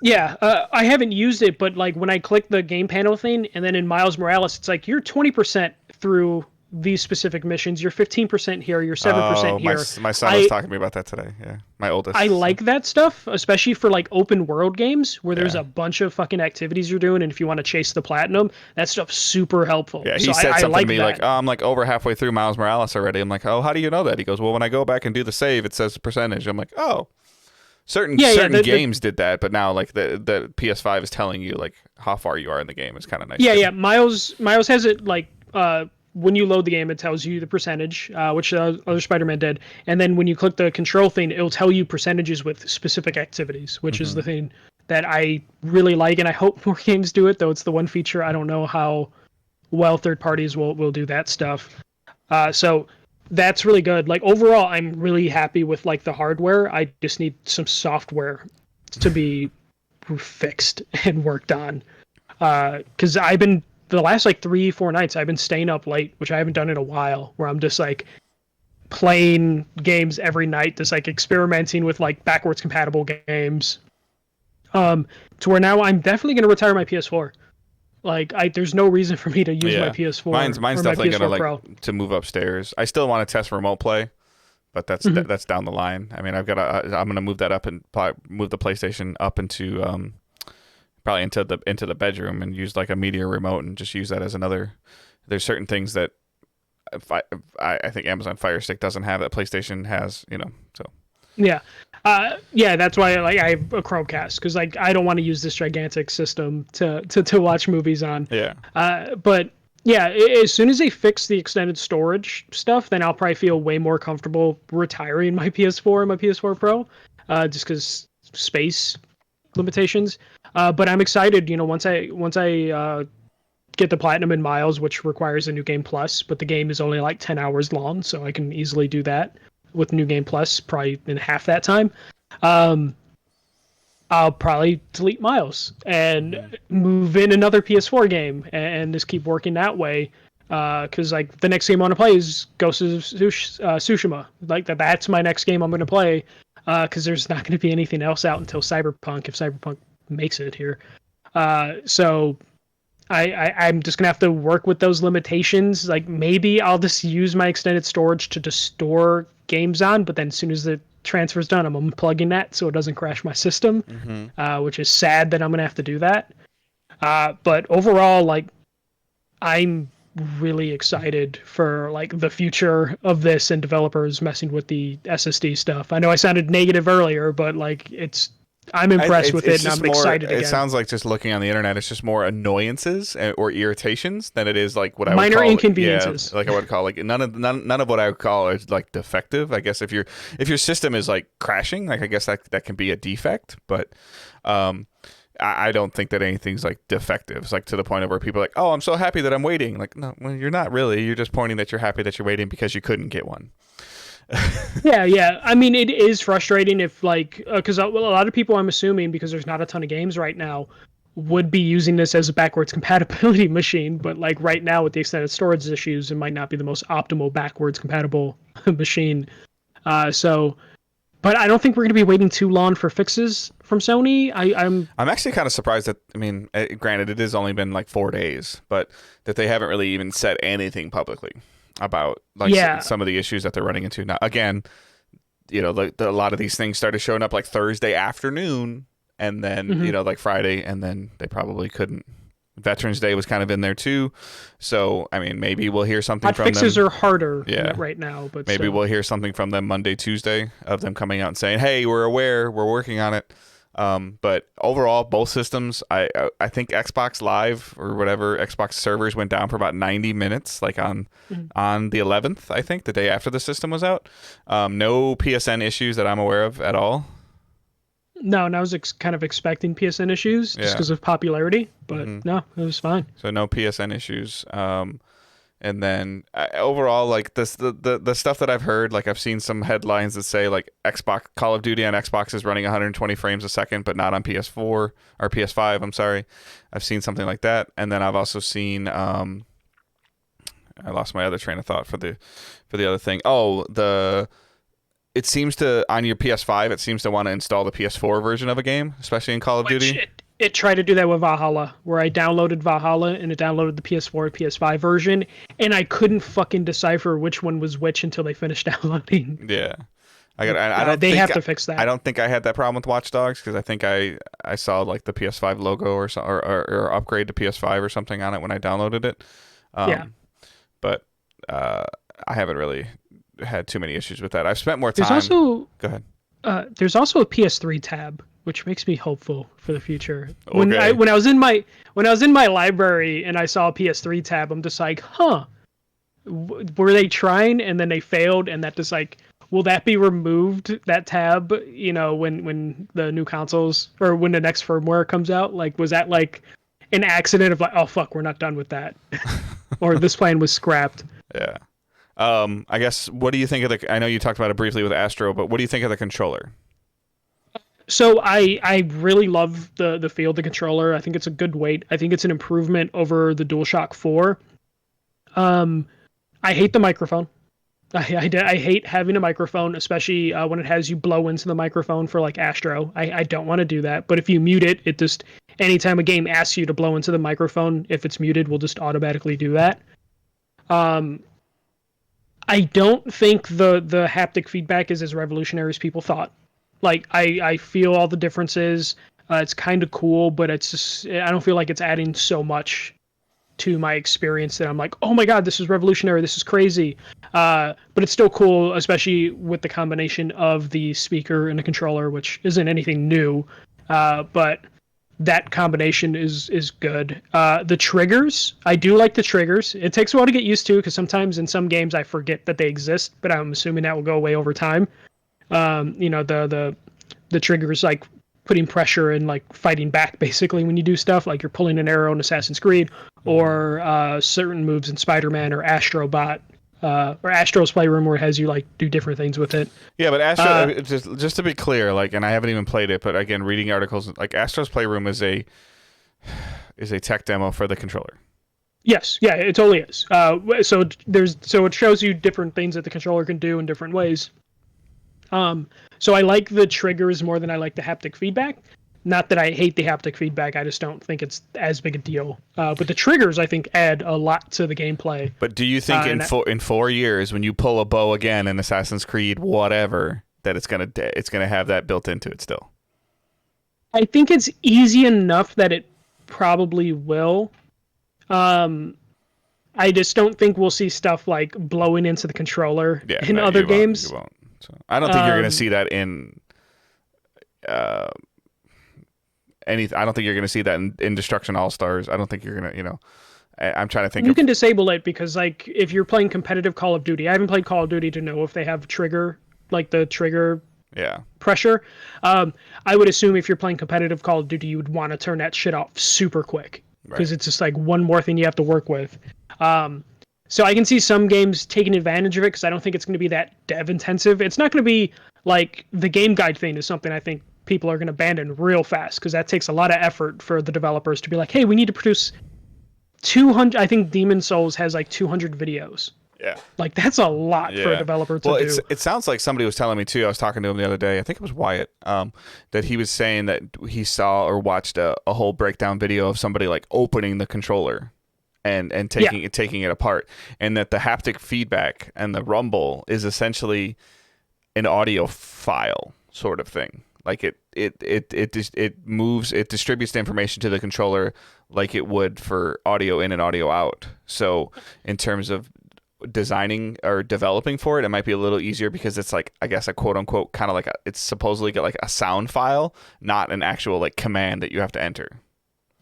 Yeah, I haven't used it, but like when I click the game panel thing, and then in Miles Morales, it's like you're 20% through these specific missions, you're 15% here, you're 7% here. My son was talking to me about that today. Yeah, my oldest. I like that stuff, especially for like open world games where there's a bunch of fucking activities you're doing, and if you want to chase the platinum, that stuff's super helpful. Yeah, he said something to me like, "Oh, I'm like over halfway through Miles Morales already." I'm like, "Oh, how do you know that?" He goes, "Well, when I go back and do the save, it says the percentage." I'm like, "Oh." Certain games did that, but now like the PS5 is telling you like how far you are in the game. It's kind of nice. Yeah. Miles has it like when you load the game, it tells you the percentage, which the other Spider-Man did, and then when you click the control thing, it'll tell you percentages with specific activities, which is the thing that I really like, and I hope more games do it. Though it's the one feature I don't know how well third parties will do that stuff. So that's really good. Like overall, I'm really happy with like the hardware. I just need some software to be fixed and worked on. Because I've been the last like 3-4 nights I've been staying up late, which I haven't done in a while. Where I'm just like playing games every night, just like experimenting with like backwards compatible games. To where now I'm definitely gonna retire my PS4. Like there's no reason for me to use my PS4. Mine's definitely PS4 gonna Pro. like to move upstairs. I still want to test remote play, but that's down the line. I mean, I'm gonna move that up and move the PlayStation up into probably into the bedroom and use like a media remote and just use that as another. There's certain things that I think Amazon Fire Stick doesn't have that PlayStation has. So. Yeah. That's why I have a Chromecast, because like I don't want to use this gigantic system to watch movies on. Yeah. But yeah, as soon as they fix the extended storage stuff, then I'll probably feel way more comfortable retiring my PS4 and my PS4 Pro, just because space limitations. But I'm excited. Once I get the platinum in Miles, which requires a New Game Plus, but the game is only like 10 hours long, so I can easily do that with New Game Plus, probably in half that time. I'll probably delete Miles and move in another PS4 game and just keep working that way. Because like the next game I want to play is Ghost of Tsushima. Like that's my next game I'm going to play. Because there's not going to be anything else out until Cyberpunk, if Cyberpunk makes it here. So I'm just gonna have to work with those limitations. Like maybe I'll just use my extended storage to just store games on, but then as soon as the transfer's done, I'm unplugging that so it doesn't crash my system, which is sad that I'm gonna have to do that. But overall, like I'm really excited for like the future of this and developers messing with the SSD stuff. I know I sounded negative earlier, but like I'm impressed with it, and I'm excited again. It sounds like just looking on the internet, it's just more annoyances or irritations than it is like what I would call minor Yeah, inconveniences. like I would call like none of what I would call is like defective. I guess if your system is like crashing, like I guess that can be a defect, but I don't think that anything's like defective. It's like to the point of where people are like, oh, I'm so happy that I'm waiting. Like, no, well, you're not really. You're just pointing that you're happy that you're waiting because you couldn't get one. Yeah. I mean, it is frustrating if like, because a lot of people, I'm assuming, because there's not a ton of games right now, would be using this as a backwards compatibility machine. But like right now with the extended storage issues, it might not be the most optimal backwards compatible machine. But I don't think we're going to be waiting too long for fixes from Sony. I'm actually kind of surprised that, I mean, granted, it has only been like 4 days, but that they haven't really even said anything publicly about like some of the issues that they're running into. Now, again, a lot of these things started showing up like Thursday afternoon and then, like Friday, and then they probably couldn't. Veterans Day was kind of in there too. So, I mean, maybe we'll hear something from them. Fixes are harder right now, but maybe we'll hear something from them Monday, Tuesday of them coming out and saying, hey, we're aware, we're working on it. But overall, both systems, I think Xbox Live or whatever Xbox servers went down for about 90 minutes, like on the 11th, I think, the day after the system was out. No PSN issues that I'm aware of at all. No, and I was kind of expecting PSN issues just because of popularity, but no, it was fine. So no PSN issues. And then overall, like the stuff that I've heard, like I've seen some headlines that say like Xbox Call of Duty on Xbox is running 120 frames a second, but not on PS4 or PS5. I'm sorry, I've seen something like that, and then I've also seen I lost my other train of thought for the other thing. It seems to on your PS5, it seems to want to install the PS4 version of a game, especially in Call of Duty. It tried to do that with Valhalla, where I downloaded Valhalla and it downloaded the PS4 and PS5 version, and I couldn't fucking decipher which one was which until they finished downloading. Yeah. They have to fix that. I don't think I had that problem with Watch Dogs because I think I saw like the PS5 logo or upgrade to PS5 or something on it when I downloaded it. But I haven't really had too many issues with that. I've spent more time. Go ahead. There's also a PS3 tab, which makes me hopeful for the future. When I was in my library and I saw a PS3 tab, I'm just like, were they trying and then they failed, and that just like, will that be removed, that tab, when the new consoles or when the next firmware comes out? Like, was that like an accident of like, oh fuck, we're not done with that, or this plan was scrapped? Yeah. I guess, what do you think of I know you talked about it briefly with Astro, but what do you think of the controller? So I really love the feel of the controller. I think it's a good weight. I think it's an improvement over the DualShock 4. I hate the microphone. I hate having a microphone, especially when it has you blow into the microphone for like Astro. I don't want to do that. But if you mute it, it just, anytime a game asks you to blow into the microphone, if it's muted, we'll just automatically do that. I don't think the haptic feedback is as revolutionary as people thought. Like, I feel all the differences. It's kind of cool, but it's just, I don't feel like it's adding so much to my experience that I'm like, oh my god, this is revolutionary, this is crazy. But it's still cool, especially with the combination of the speaker and the controller, which isn't anything new. But that combination is good. The triggers, I do like the triggers. It takes a while to get used to because sometimes in some games I forget that they exist, but I'm assuming that will go away over time. The triggers like putting pressure and like fighting back basically when you do stuff like you're pulling an arrow in Assassin's Creed, or certain moves in Spider-Man or Astrobot. Or Astro's Playroom, where it has you like do different things with it. Yeah, but Astro, just to be clear, like, and I haven't even played it, but again, reading articles, like Astro's Playroom is a tech demo for the controller. Yes, yeah, it totally is. So it shows you different things that the controller can do in different ways. So I like the triggers more than I like the haptic feedback. Not that I hate the haptic feedback, I just don't think it's as big a deal. But the triggers, I think, add a lot to the gameplay. But do you think in 4 years, when you pull a bow again in Assassin's Creed, whatever, that it's gonna have that built into it still? I think it's easy enough that it probably will. I just don't think we'll see stuff like blowing into the controller in other games. You won't. So, I don't think you're gonna see that in. I don't think you're going to see that in Destruction All-Stars. I don't think you're going to, I'm trying to think. You can disable it because, like, if you're playing competitive Call of Duty, I haven't played Call of Duty to know if they have trigger, like the trigger pressure. I would assume if you're playing competitive Call of Duty, you would want to turn that shit off super quick because it's just like one more thing you have to work with. So I can see some games taking advantage of it because I don't think it's going to be that dev intensive. It's not going to be like the game guide thing is something I think people are going to abandon real fast because that takes a lot of effort for the developers to be like, hey, we need to produce 200. I think Demon Souls has like 200 videos. Yeah. Like, that's a lot for a developer to do. It sounds like somebody was telling me too. I was talking to him the other day. I think it was Wyatt. That he was saying that he saw or watched a whole breakdown video of somebody like opening the controller and taking it apart, and that the haptic feedback and the rumble is essentially an audio file sort of thing. Like it moves, it distributes the information to the controller like it would for audio in and audio out. So in terms of designing or developing for it, it might be a little easier because it's like, I guess, a quote unquote kind of like it's supposedly got like a sound file, not an actual like command that you have to enter.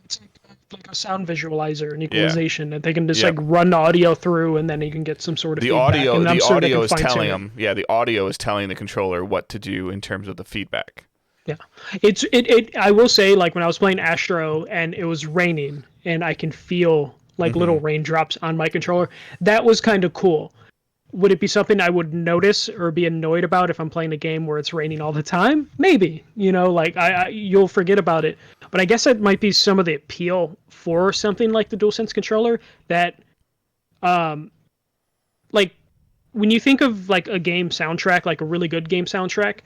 It's like a sound visualizer and equalization that they can just like run audio through, and then you can get some sort of feedback. The audio is telling them. Yeah, the audio is telling the controller what to do in terms of the feedback. Yeah, it. I will say, like when I was playing Astro and it was raining, and I can feel like little raindrops on my controller. That was kind of cool. Would it be something I would notice or be annoyed about if I'm playing a game where it's raining all the time? Maybe, like you'll forget about it. But I guess that might be some of the appeal for something like the DualSense controller that, like when you think of like a game soundtrack, like a really good game soundtrack,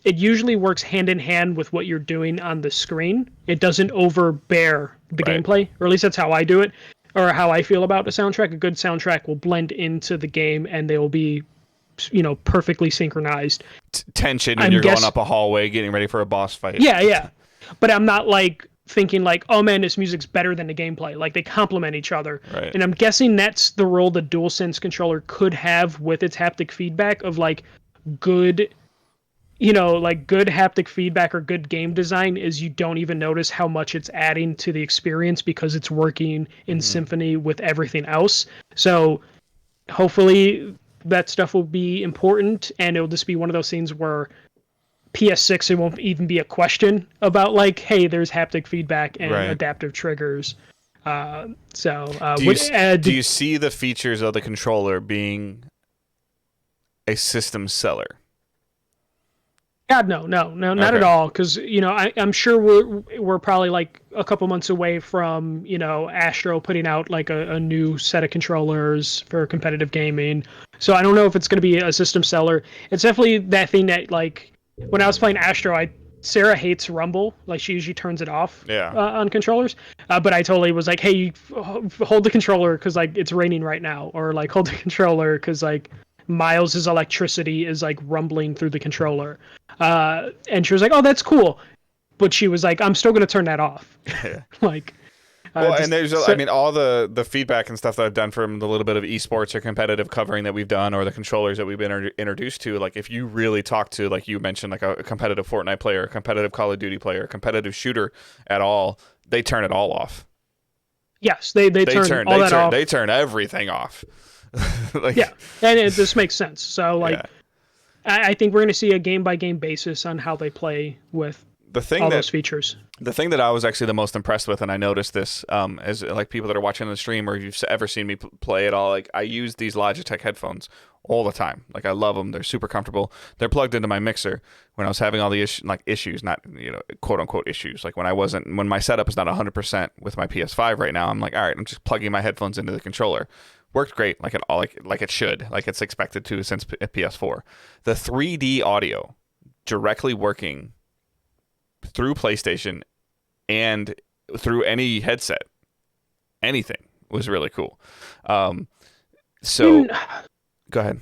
it usually works hand in hand with what you're doing on the screen. It doesn't overbear the gameplay, or at least that's how I do it, or how I feel about a soundtrack. A good soundtrack will blend into the game, and they will be, perfectly synchronized. Tension when you're going up a hallway, getting ready for a boss fight. Yeah. But I'm not like thinking like, oh man, this music's better than the gameplay. Like they complement each other. Right. And I'm guessing that's the role the DualSense controller could have with its haptic feedback of like good. Like good haptic feedback or good game design is you don't even notice how much it's adding to the experience because it's working in symphony with everything else. So hopefully that stuff will be important, and it'll just be one of those things where PS6, it won't even be a question about like, hey, there's haptic feedback and adaptive triggers. Do you see the features of the controller being a system seller? God, no, not at all. Because I'm sure we're probably like a couple months away from Astro putting out like a new set of controllers for competitive gaming. So I don't know if it's going to be a system seller. It's definitely that thing that like when I was playing Astro, Sarah hates Rumble. Like she usually turns it off on controllers. But I totally was like, hey, hold the controller because like it's raining right now, or like hold the controller because like Miles's electricity is like rumbling through the controller. And she was like, oh, that's cool. But she was like, I'm still going to turn that off. Like, and there's, I mean, all the feedback and stuff that I've done from the little bit of esports or competitive covering that we've done, or the controllers that we've been introduced to, like if you really talk to, like you mentioned, like a competitive Fortnite player, a competitive Call of Duty player, a competitive shooter at all, they turn it all off. Yes, they turn all that off. They turn everything off. And it just makes sense. So like, I think we're going to see a game by game basis on how they play with those features. The thing that I was actually the most impressed with, and I noticed this as like people that are watching the stream, or if you've ever seen me play at all, like I use these Logitech headphones all the time. Like I love them. They're super comfortable. They're plugged into my mixer. When I was having all the issues, not quote unquote issues, like when my setup is not 100% with my PS5 right now, I'm like, all right, I'm just plugging my headphones into the controller. Worked great, like it should, like it's expected to since PS4. The 3D audio directly working through PlayStation and through any headset, anything, was really cool. So go ahead.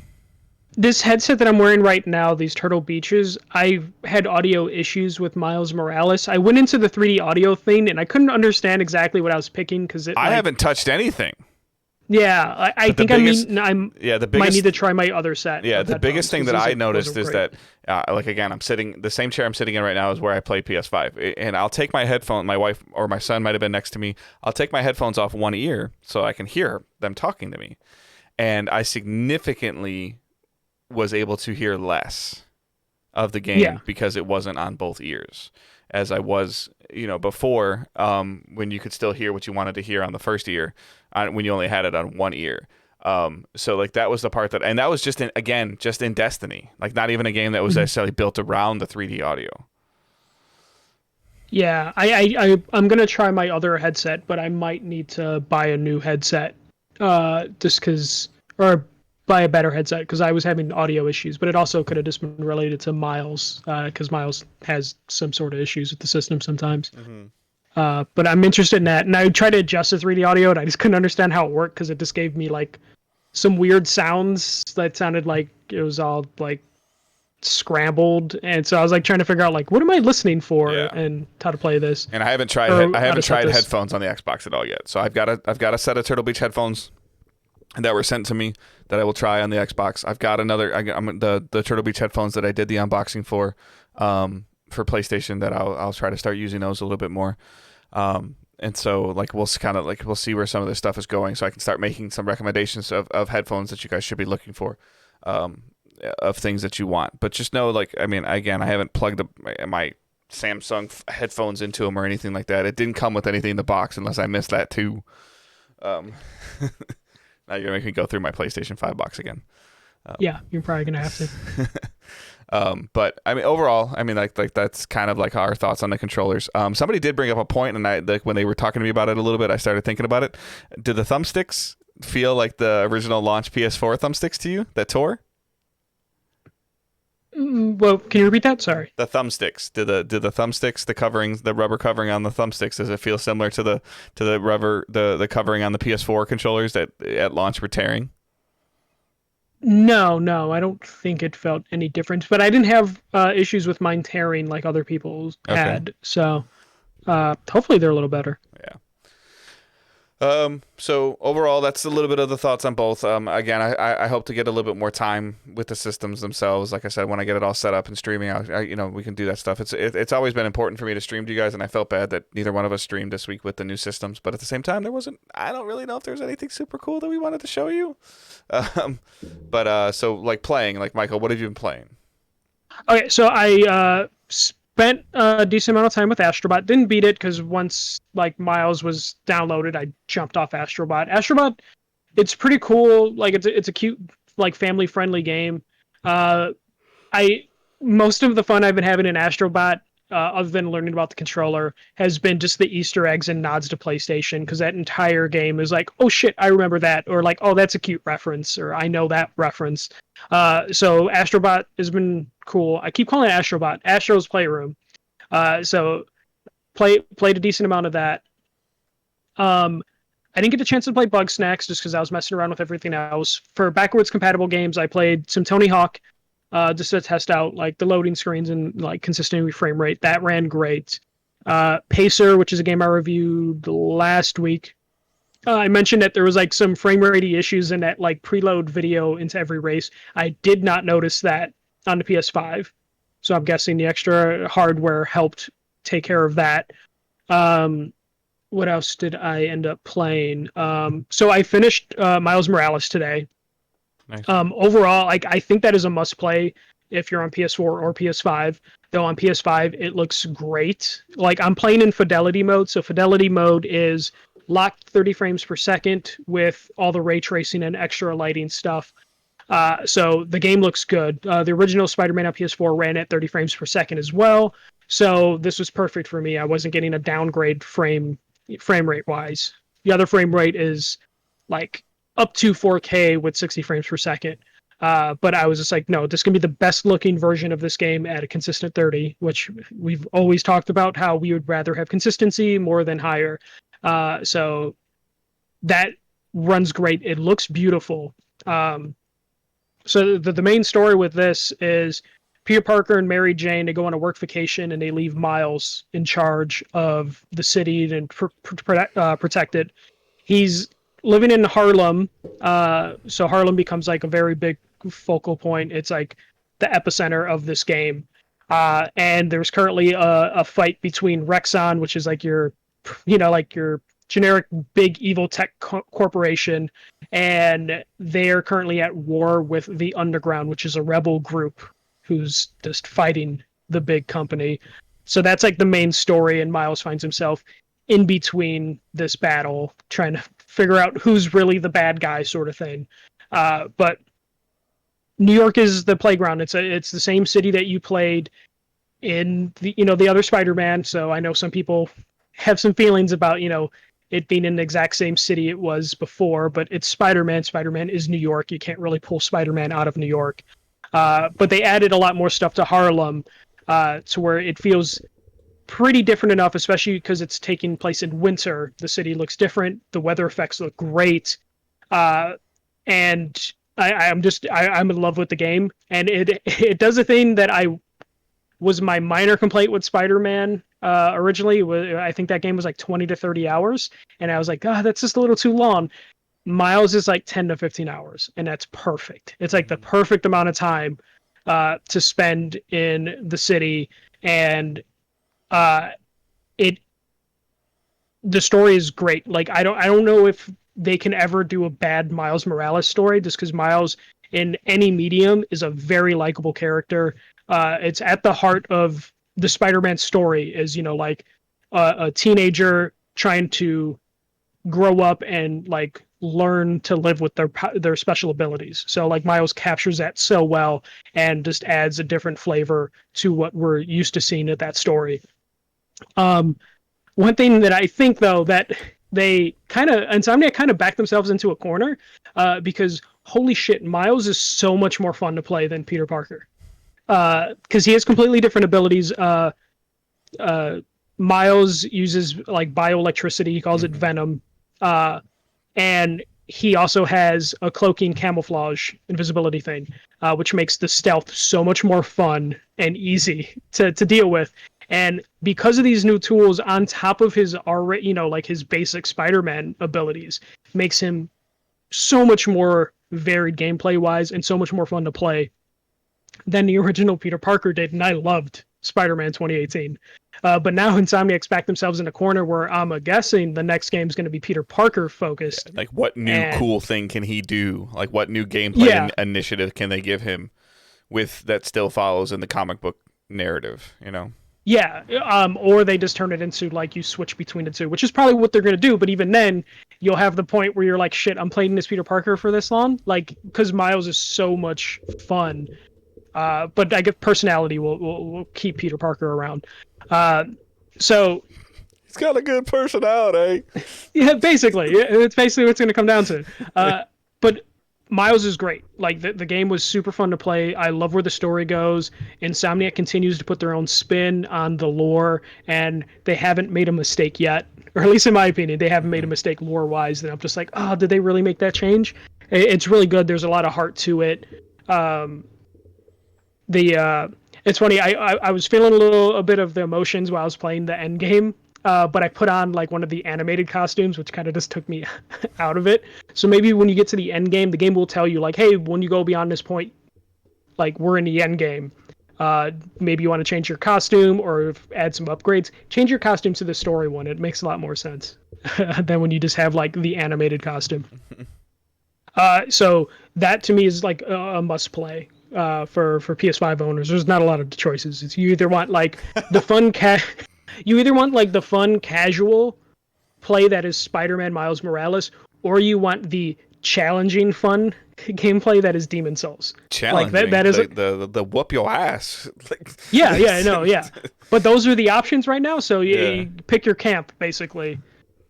This headset that I'm wearing right now, these Turtle Beaches, I had audio issues with Miles Morales. I went into the 3D audio thing and I couldn't understand exactly what I was picking because I haven't touched anything. Yeah, I think I might need to try my other set. Yeah, the biggest thing that I noticed is that, like again, the same chair I'm sitting in right now is where I play PS5, and I'll take my headphone. My wife or my son might have been next to me. I'll take my headphones off one ear so I can hear them talking to me, and I significantly was able to hear less of the game because it wasn't on both ears, as I was, before, when you could still hear what you wanted to hear on the first ear, when you only had it on one ear. So like that was the part and that was just in Destiny, like not even a game that was necessarily built around the 3D audio. Yeah, I'm gonna try my other headset, but I might need to buy a new headset, or buy a better headset because I was having audio issues, but it also could have just been related to Miles, because Miles has some sort of issues with the system sometimes. But I'm interested in that, and I tried to adjust the 3D audio, and I just couldn't understand how it worked because it just gave me like some weird sounds that sounded like it was all like scrambled, and so I was like trying to figure out like what am I listening for and how to play this. And I haven't tried headphones on the Xbox at all yet, so I've got a set of Turtle Beach headphones. that were sent to me that I will try on the Xbox. I've got another. I'm the Turtle Beach headphones that I did the unboxing for PlayStation. That I'll try to start using those a little bit more. And so like we'll see where some of this stuff is going, so I can start making some recommendations of headphones that you guys should be looking for, of things that you want. But just know, like, I mean, again, I haven't plugged my Samsung headphones into them or anything like that. It didn't come with anything in the box unless I missed that too. Now you're gonna make me go through my PlayStation 5 box again. Yeah, you're probably gonna have to. But I mean, overall, I mean, like that's kind of like our thoughts on the controllers. Somebody did bring up a point, and when they were talking to me about it a little bit, I started thinking about it. Do the thumbsticks feel like the original launch PS4 thumbsticks to you that tore? Well, can you repeat that? Sorry. The thumbsticks. Do the thumbsticks, the rubber covering on the thumbsticks, does it feel similar to the rubber the covering on the PS4 controllers that at launch were tearing? No, I don't think it felt any different. But I didn't have issues with mine tearing like other people had. So hopefully they're a little better. Yeah. So overall, that's a little bit of the thoughts on both. Again, I hope to get a little bit more time with the systems themselves. Like I said, when I get it all set up and streaming, we can do that stuff. It's always been important for me to stream to you guys, and I felt bad that neither one of us streamed this week with the new systems. But at the same time, I don't really know if there's anything super cool that we wanted to show you. So like playing, like Michael, what have you been playing? Okay, so I spent a decent amount of time with Astrobot. Didn't beat it because once like Miles was downloaded, I jumped off Astrobot. Astrobot, it's pretty cool. Like it's a cute, like family friendly game. Most of the fun I've been having in Astrobot, other than learning about the controller, has been just the Easter eggs and nods to PlayStation, because that entire game is like, oh shit, I remember that, or like, oh, that's a cute reference, or I know that reference. So Astrobot has been cool. I keep calling it Astrobot, Astro's Playroom. So played a decent amount of that. I didn't get a chance to play Bug Snacks just because I was messing around with everything else. For backwards compatible games, I played some Tony Hawk, just to test out like the loading screens and like consistent frame rate. That ran great. Pacer, which is a game I reviewed last week. I mentioned that there was like some frame rate issues in that like preload video into every race. I did not notice that on the PS5, so I'm guessing the extra hardware helped take care of that. What else did I end up playing? So I finished Miles Morales today. Nice. Overall, like I think that is a must play if you're on PS4 or PS5. Though on PS5 it looks great. Like I'm playing in fidelity mode, so fidelity mode is locked 30 frames per second with all the ray tracing and extra lighting stuff. So the game looks good. The original Spider-Man on PS4 ran at 30 frames per second as well. So this was perfect for me. I wasn't getting a downgrade frame rate wise. The other frame rate is like up to 4K with 60 frames per second. But I was just like, no, this can be the best looking version of this game at a consistent 30, which we've always talked about how we would rather have consistency more than higher. So that runs great. It looks beautiful. So the main story with this is Peter Parker and Mary Jane, they go on a work vacation and they leave Miles in charge of the city and protect it. He's living in Harlem, so Harlem becomes like a very big focal point. It's like the epicenter of this game. And there's currently a fight between Rexon, which is like your generic big evil tech corporation, and they're currently at war with the Underground, which is a rebel group who's just fighting the big company. So that's like the main story, and Miles finds himself in between this battle, trying to figure out who's really the bad guy, sort of thing. But New York is the playground. It's the same city that you played in the other Spider-Man. So I know some people have some feelings about it being in the exact same city it was before, but it's Spider-Man. Spider-Man is New York. You can't really pull Spider-Man out of New York. But they added a lot more stuff to Harlem, to where it feels pretty different enough, especially because it's taking place in winter. The city looks different. The weather effects look great. And I'm in love with the game. And it does a thing that was my minor complaint with Spider-Man originally. I think that game was like 20 to 30 hours. And I was like, that's just a little too long. Miles is like 10 to 15 hours, and that's perfect. It's like the perfect amount of time to spend in the city, and uh, it the story is great. Like I don't know if they can ever do a bad Miles Morales story, just because Miles in any medium is a very likable character. It's at the heart of the Spider-Man story, is like a teenager trying to grow up and like learn to live with their special abilities. So like Miles captures that so well and just adds a different flavor to what we're used to seeing at that story. Um, One thing that I think though that they Insomniac kind of backed themselves into a corner, because holy shit, Miles is so much more fun to play than Peter Parker. Because he has completely different abilities. Uh, Miles uses like bioelectricity. He calls it Venom, and he also has a cloaking camouflage invisibility thing, which makes the stealth so much more fun and easy to deal with. And because of these new tools, on top of his already, like his basic Spider-Man abilities, makes him so much more varied gameplay wise and so much more fun to play than the original Peter Parker did. And I loved Spider-Man 2018. But now Insomniac's backed themselves in a corner where I'm guessing the next game is going to be Peter Parker focused. Like, what new cool thing can he do? Like, what new gameplay initiative can they give him with that still follows in the comic book narrative, Yeah, or they just turn it into like you switch between the two, which is probably what they're going to do. But even then, you'll have the point where you're like, shit, I'm playing this Peter Parker for this long? Like, because Miles is so much fun. But I guess personality will keep Peter Parker around. So he's got a good personality. Yeah, basically, it's basically what it's going to come down to. But Miles is great. Like the game was super fun to play. I love where the story goes. Insomniac continues to put their own spin on the lore, and they haven't made a mistake yet, or at least in my opinion, they haven't made a mistake lore-wise. That I'm just like, oh, did they really make that change? It's really good. There's a lot of heart to it. It's funny. I was feeling a bit of the emotions while I was playing the end game, but I put on like one of the animated costumes, which kind of just took me out of it. So maybe when you get to the end game, the game will tell you like, hey, when you go beyond this point, like we're in the end game. Maybe you want to change your costume or add some upgrades. Change your costume to the story one. It makes a lot more sense than when you just have like the animated costume. So that to me is like a must play. For PS5 owners, there's not a lot of choices. It's you either want like the fun the fun casual play that is Spider-Man Miles Morales, or you want the challenging fun gameplay that is Demon Souls. Challenging. Like that is the whoop your ass. Yeah. But those are the options right now. So you pick your camp basically.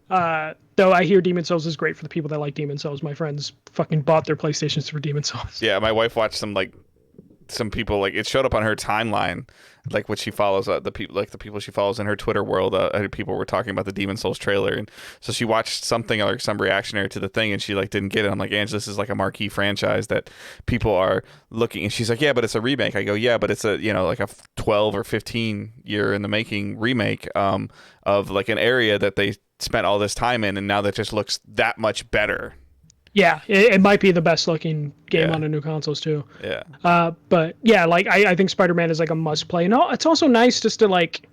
Though I hear Demon Souls is great for the people that like Demon Souls. My friends fucking bought their PlayStations for Demon Souls. Yeah, my wife watched some people, like it showed up on her timeline, like what she follows, the people she follows in her Twitter world. People were talking about the Demon Souls trailer, and so she watched something or some reactionary to the thing, and she like didn't get it. I'm like, Ange, this is like a marquee franchise that people are looking, and she's like, yeah, but it's a remake. I go, yeah, but it's a like a 12 or 15 year in the making remake of like an area that they spent all this time in, and now that just looks that much better. Yeah, it might be the best looking game on the new consoles too. Yeah. But yeah, like I think Spider-Man is like a must play. No, it's also nice just to like.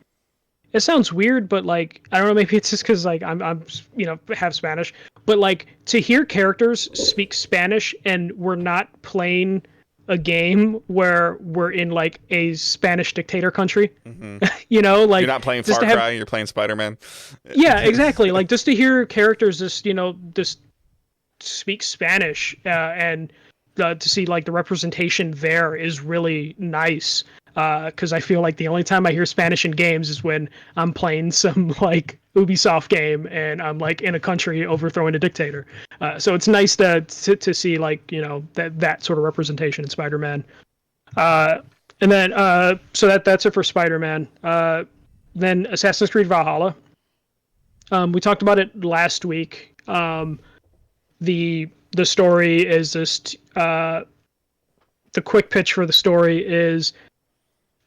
It sounds weird, but like I don't know, maybe it's just because like I'm have Spanish, but like to hear characters speak Spanish and we're not playing a game where we're in like a Spanish dictator country. Mm-hmm. Like you're not playing Far Cry, you're playing Spider-Man. Yeah, exactly. Like just to hear characters just speak Spanish and to see like the representation there is really nice, because I feel like the only time I hear Spanish in games is when I'm playing some like Ubisoft game and I'm like in a country overthrowing a dictator. So it's nice to see like that sort of representation in Spider-Man. And then so that's it for Spider-Man. Then Assassin's Creed Valhalla. We talked about it last week. The story is just the quick pitch for the story is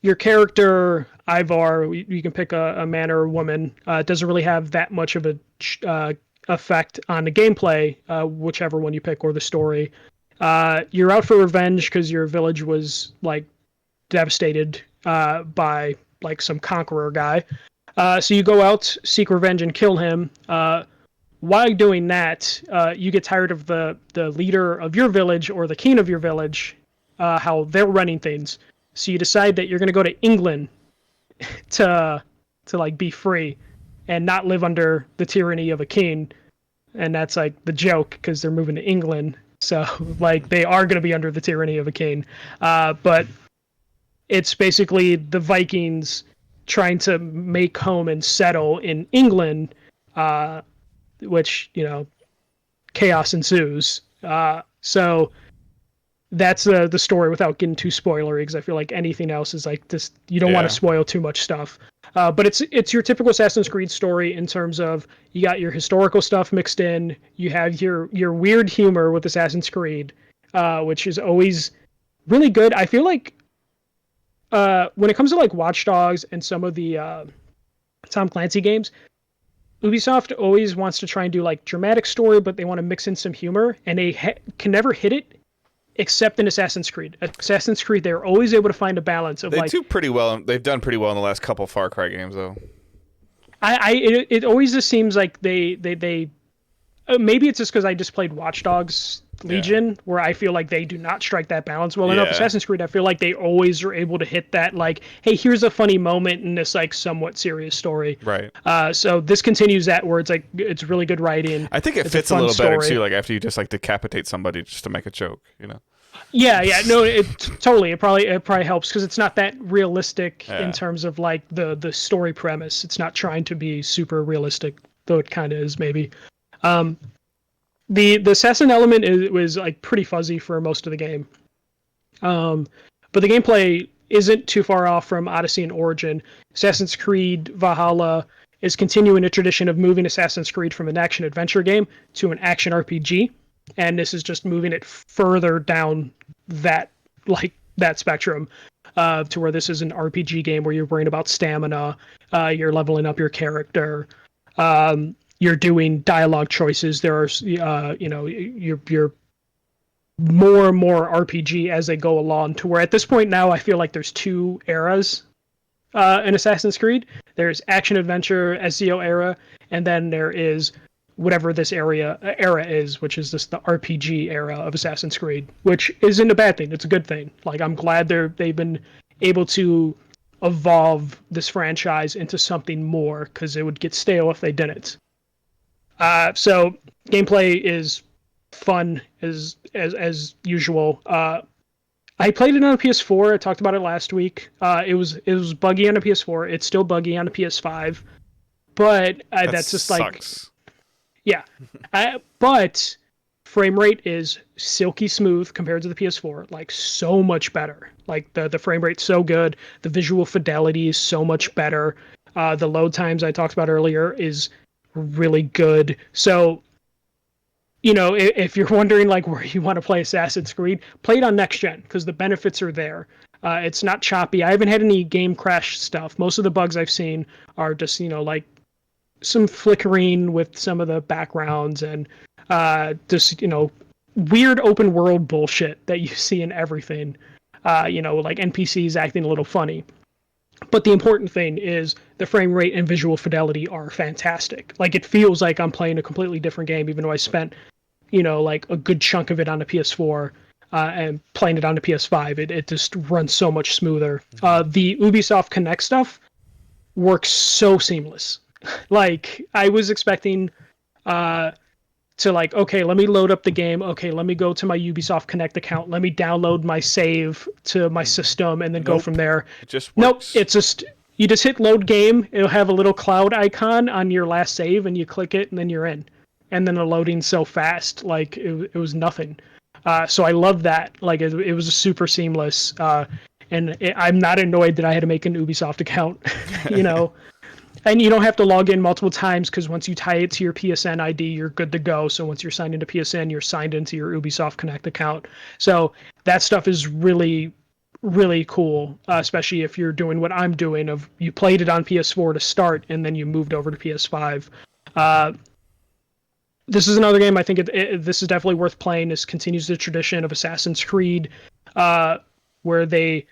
your character Ivar. You can pick a man or a woman. Doesn't really have that much of a effect on the gameplay, whichever one you pick, or the story. You're out for revenge because your village was like devastated by like some conqueror guy. So you go out, seek revenge, and kill him. While doing that, you get tired of the leader of your village or the king of your village, how they're running things. So you decide that you're going to go to England to like be free and not live under the tyranny of a king. And that's like the joke because they're moving to England. So like they are going to be under the tyranny of a king. But it's basically the Vikings trying to make home and settle in England, which, chaos ensues. So that's the story without getting too spoilery, because I feel like anything else is like this. You don't want to spoil too much stuff. But it's your typical Assassin's Creed story in terms of you got your historical stuff mixed in. You have your weird humor with Assassin's Creed, which is always really good. I feel like when it comes to like Watch Dogs and some of the Tom Clancy games, Ubisoft always wants to try and do like dramatic story, but they want to mix in some humor, and they can never hit it except in Assassin's Creed. Assassin's Creed, they're always able to find a balance of They've done pretty well in the last couple Far Cry games, though. It always just seems like they maybe it's just because I just played Watch Dogs Legion, where I feel like they do not strike that balance well enough. Assassin's Creed, I feel like they always are able to hit that, like, hey, here's a funny moment in this like somewhat serious story. Right. So this continues that, where it's like it's really good writing. I think it fits a little better too. Like after you just like decapitate somebody just to make a joke, Yeah, no, totally. It probably helps because it's not that realistic in terms of like the story premise. It's not trying to be super realistic, though it kind of is maybe. The assassin element was like pretty fuzzy for most of the game, but the gameplay isn't too far off from Odyssey and Origin. Assassin's Creed Valhalla is continuing a tradition of moving Assassin's Creed from an action adventure game to an action RPG, and this is just moving it further down that spectrum to where this is an RPG game where you're worrying about stamina, you're leveling up your character. You're doing dialogue choices. There are, you're more and more RPG as they go along, to where at this point now I feel like there's two eras in Assassin's Creed. There's action adventure SEO era, and then there is whatever this era is, which is the RPG era of Assassin's Creed, which isn't a bad thing. It's a good thing. Like, I'm glad they've been able to evolve this franchise into something more, because it would get stale if they didn't. So gameplay is fun as usual. I played it on a PS4. I talked about it last week. It was buggy on a PS4. It's still buggy on a PS5, but that's just sucks. Yeah. But frame rate is silky smooth compared to the PS4, like so much better. Like the frame rate's so good. The visual fidelity is so much better. The load times I talked about earlier is really good. So, if you're wondering like where you want to play Assassin's Creed, play it on next gen, because the benefits are there. It's not choppy. I haven't had any game crash stuff. Most of the bugs I've seen are just, like some flickering with some of the backgrounds and just, weird open world bullshit that you see in everything. Like NPCs acting a little funny. But the important thing is the frame rate and visual fidelity are fantastic. Like, it feels like I'm playing a completely different game, even though I spent, like a good chunk of it on the PS4 and playing it on the PS5. It just runs so much smoother. The Ubisoft Connect stuff works so seamless. Like, I was expecting to like, okay, let me load up the game. Okay, let me go to my Ubisoft Connect account. Let me download my save to my system and then go from there. It just works. Nope, it's just, you just hit load game. It'll have a little cloud icon on your last save, and you click it, and then you're in. And then the loading's so fast, like it was nothing. So I love that. Like, it was super seamless. And I'm not annoyed that I had to make an Ubisoft account, And you don't have to log in multiple times, because once you tie it to your PSN ID, you're good to go. So once you're signed into PSN, you're signed into your Ubisoft Connect account. So that stuff is really, really cool, especially if you're doing what I'm doing, of you played it on PS4 to start, and then you moved over to PS5. this is another game I think this is definitely worth playing. This continues the tradition of Assassin's Creed, where they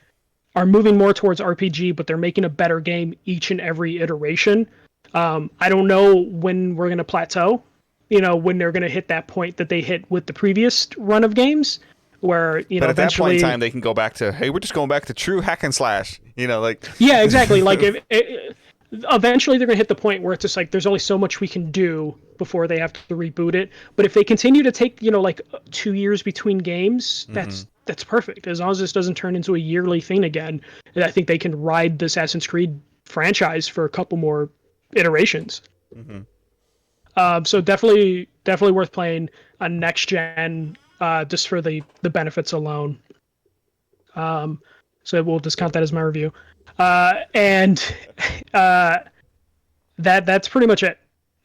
are moving more towards RPG, but they're making a better game each and every iteration. I don't know when we're going to plateau, when they're going to hit that point that they hit with the previous run of games, where, but at that point eventually in time, they can go back to, hey, we're just going back to true hack and slash, like. Yeah, exactly. Like eventually they're going to hit the point where it's just like there's only so much we can do before they have to reboot it. But if they continue to take, like 2 years between games, that's perfect. As long as this doesn't turn into a yearly thing again, and I think they can ride the Assassin's Creed franchise for a couple more iterations. So definitely worth playing on next gen, just for the benefits alone. So we'll discount that as my review. And that's pretty much it.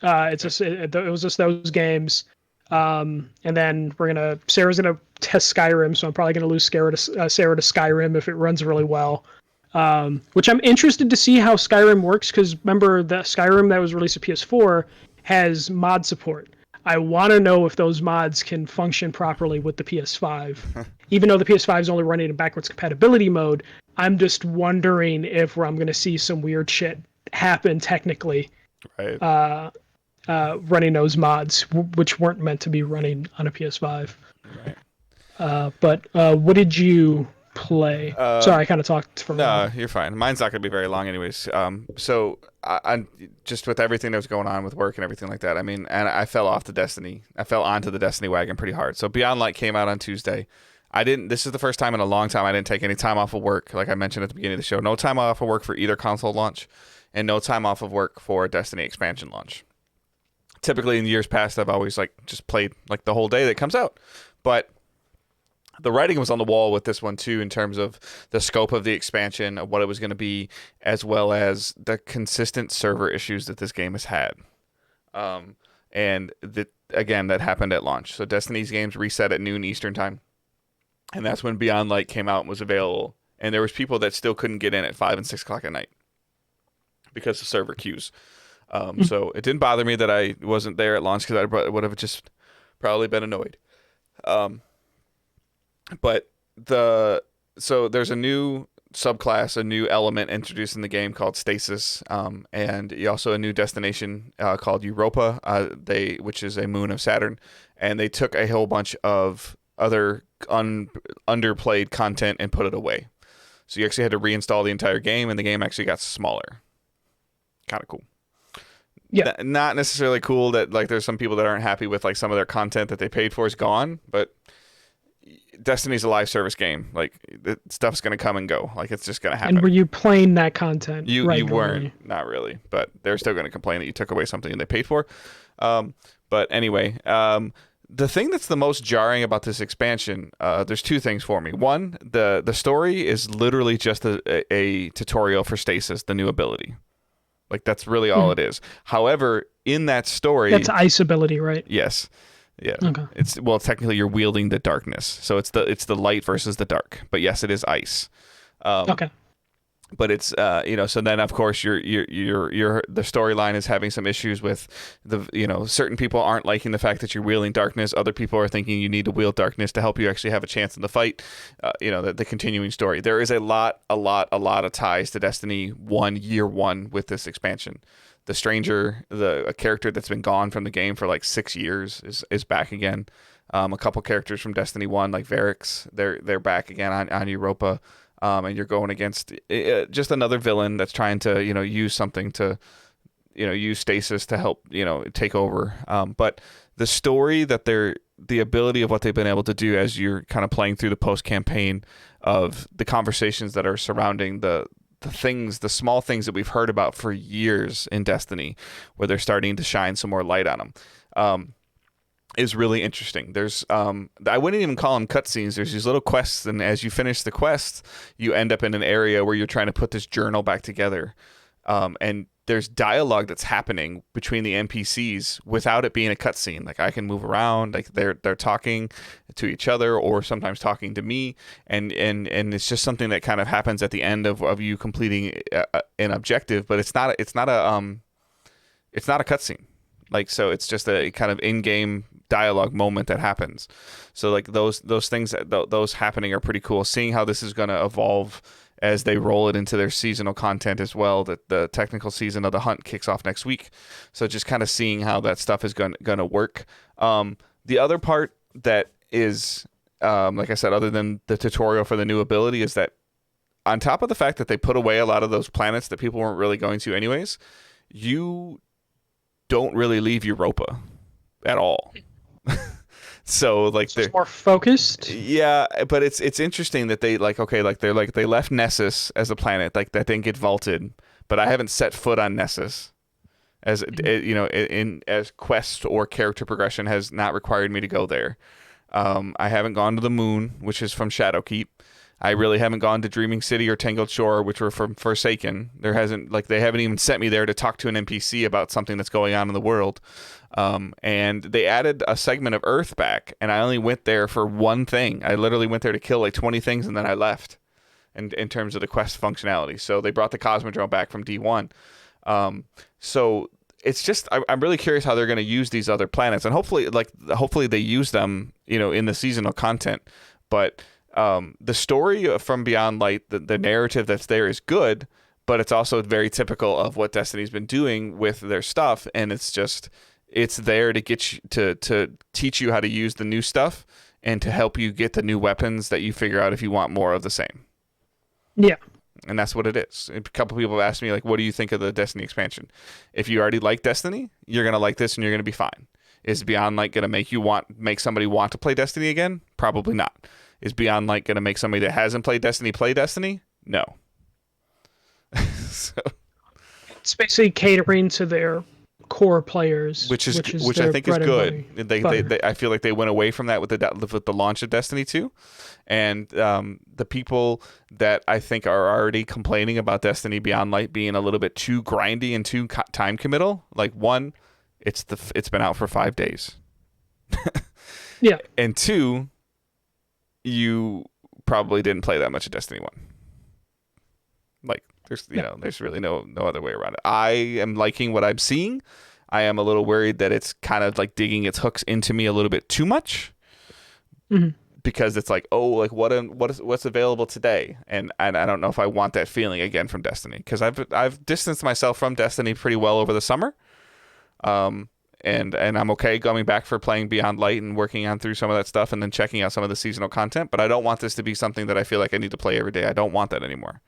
It was just those games. And then Sarah's gonna test Skyrim, so I'm probably gonna lose Sarah to Skyrim if it runs really well. Which I'm interested to see how Skyrim works, because remember the Skyrim that was released to PS4 has mod support. I want to know if those mods can function properly with the PS5. Even though the PS5 is only running in backwards compatibility mode, I'm just wondering if I'm going to see some weird shit happen technically, Right. Running those mods, which weren't meant to be running on a PS5. Right. But what did you play? Sorry, I kind of talked for a while. No, you're fine. Mine's not going to be very long anyways. So I just with everything that was going on with work and everything like that, I mean, and I fell onto the Destiny wagon pretty hard. So Beyond Light came out on Tuesday. This is the first time in a long time I didn't take any time off of work. Like I mentioned at the beginning of the show, no time off of work for either console launch and no time off of work for Destiny expansion launch. Typically in years past, I've always just played like the whole day that comes out, but the writing was on the wall with this one too, in terms of the scope of the expansion, of what it was going to be, as well as the consistent server issues that this game has had. And that happened at launch. So Destiny's games reset at noon Eastern time, and that's when Beyond Light came out and was available. And there was people that still couldn't get in at 5 and 6 o'clock at night because of server queues. So it didn't bother me that I wasn't there at launch, because I would have just probably been annoyed. But so there's a new subclass, a new element introduced in the game called Stasis, and also a new destination called Europa, which is a moon of Saturn, and they took a whole bunch of other underplayed content and put it away. So you actually had to reinstall the entire game, and the game actually got smaller. Kind of cool. Yeah. Not necessarily cool that there's some people that aren't happy with some of their content that they paid for is gone, but Destiny's a live service game. The stuff's gonna come and go. It's just gonna happen. And were you playing that content? You weren't, not really, but they're still gonna complain that you took away something they paid for. But anyway, the thing that's the most jarring about this expansion, there's two things for me. One, the story is literally just a tutorial for Stasis, the new ability. That's really all it is. However, in that story, that's ice ability, right? Yes. Yeah. Okay. Technically you're wielding the darkness. So it's the light versus the dark. But yes, it is ice. Okay. But it's so then of course the storyline is having some issues with certain people aren't liking the fact that you're wielding darkness. Other people are thinking you need to wield darkness to help you actually have a chance in the fight. The continuing story. There is a lot of ties to Destiny 1 year 1 with this expansion. The Stranger, a character that's been gone from the game for 6 years, is back again. A couple characters from Destiny 1, like Varix, they're back again on Europa. And you're going against just another villain that's trying to, use something to, use Stasis to help, take over. But the story the ability of what they've been able to do as you're kind of playing through the post campaign, of the conversations that are surrounding the small things that we've heard about for years in Destiny, where they're starting to shine some more light on them. Is really interesting. There's I wouldn't even call them cutscenes. There's these little quests, and as you finish the quests, you end up in an area where you're trying to put this journal back together. And there's dialogue that's happening between the NPCs without it being a cutscene. I can move around, they're talking to each other, or sometimes talking to me, and it's just something that kind of happens at the end of you completing an objective. But it's not a cutscene. Like, so it's just a kind of in-game dialogue moment that happens. So like those things, those happening are pretty cool. Seeing how this is going to evolve as they roll it into their seasonal content as well. That the technical season of the hunt kicks off next week. So just kind of seeing how that stuff is going to work. The other part that is, like I said, other than the tutorial for the new ability, is that on top of the fact that they put away a lot of those planets that people weren't really going to anyways, you don't really leave Europa at all. So like they're more focused. Yeah, but it's interesting that they they left Nessus as a planet, like that didn't get vaulted, but I haven't set foot on Nessus as as quest or character progression has not required me to go there. I haven't gone to the moon, which is from Shadowkeep. I really haven't gone to Dreaming City or Tangled Shore, which were from Forsaken. They haven't even sent me there to talk to an NPC about something that's going on in the world. And they added a segment of Earth back, and I only went there for one thing. I literally went there to kill like 20 things, and then I left. In terms of the quest functionality, so they brought the Cosmodrome back from D1. So it's just I'm really curious how they're going to use these other planets, and hopefully they use them, in the seasonal content. But the story from Beyond Light, the narrative that's there is good, but it's also very typical of what Destiny's been doing with their stuff, and it's there to get you to teach you how to use the new stuff and to help you get the new weapons that you figure out if you want more of the same. Yeah. And that's what it is. A couple people have asked me, like, what do you think of the Destiny expansion? If you already like Destiny, you're going to like this and you're going to be fine. Is Beyond Light going to make somebody want to play Destiny again? Probably not. Is Beyond Light going to make somebody that hasn't played Destiny play Destiny? No. So it's basically catering to their core players, which I think is good. I feel like they went away from that with the launch of Destiny 2, and the people that I think are already complaining about Destiny Beyond Light being a little bit too grindy and too time committal. Like, one, it's been out for 5 days. Yeah. And two, you probably didn't play that much of Destiny 1. Like, there's really no other way around it. I am liking what I'm seeing. I am a little worried that it's kind of like digging its hooks into me a little bit too much, because it's like, oh, like what's available today, and I don't know if I want that feeling again from Destiny, because I've distanced myself from Destiny pretty well over the summer, and I'm okay going back for playing Beyond Light and working on through some of that stuff and then checking out some of the seasonal content. But I don't want this to be something that I feel like I need to play every day. I don't want that anymore.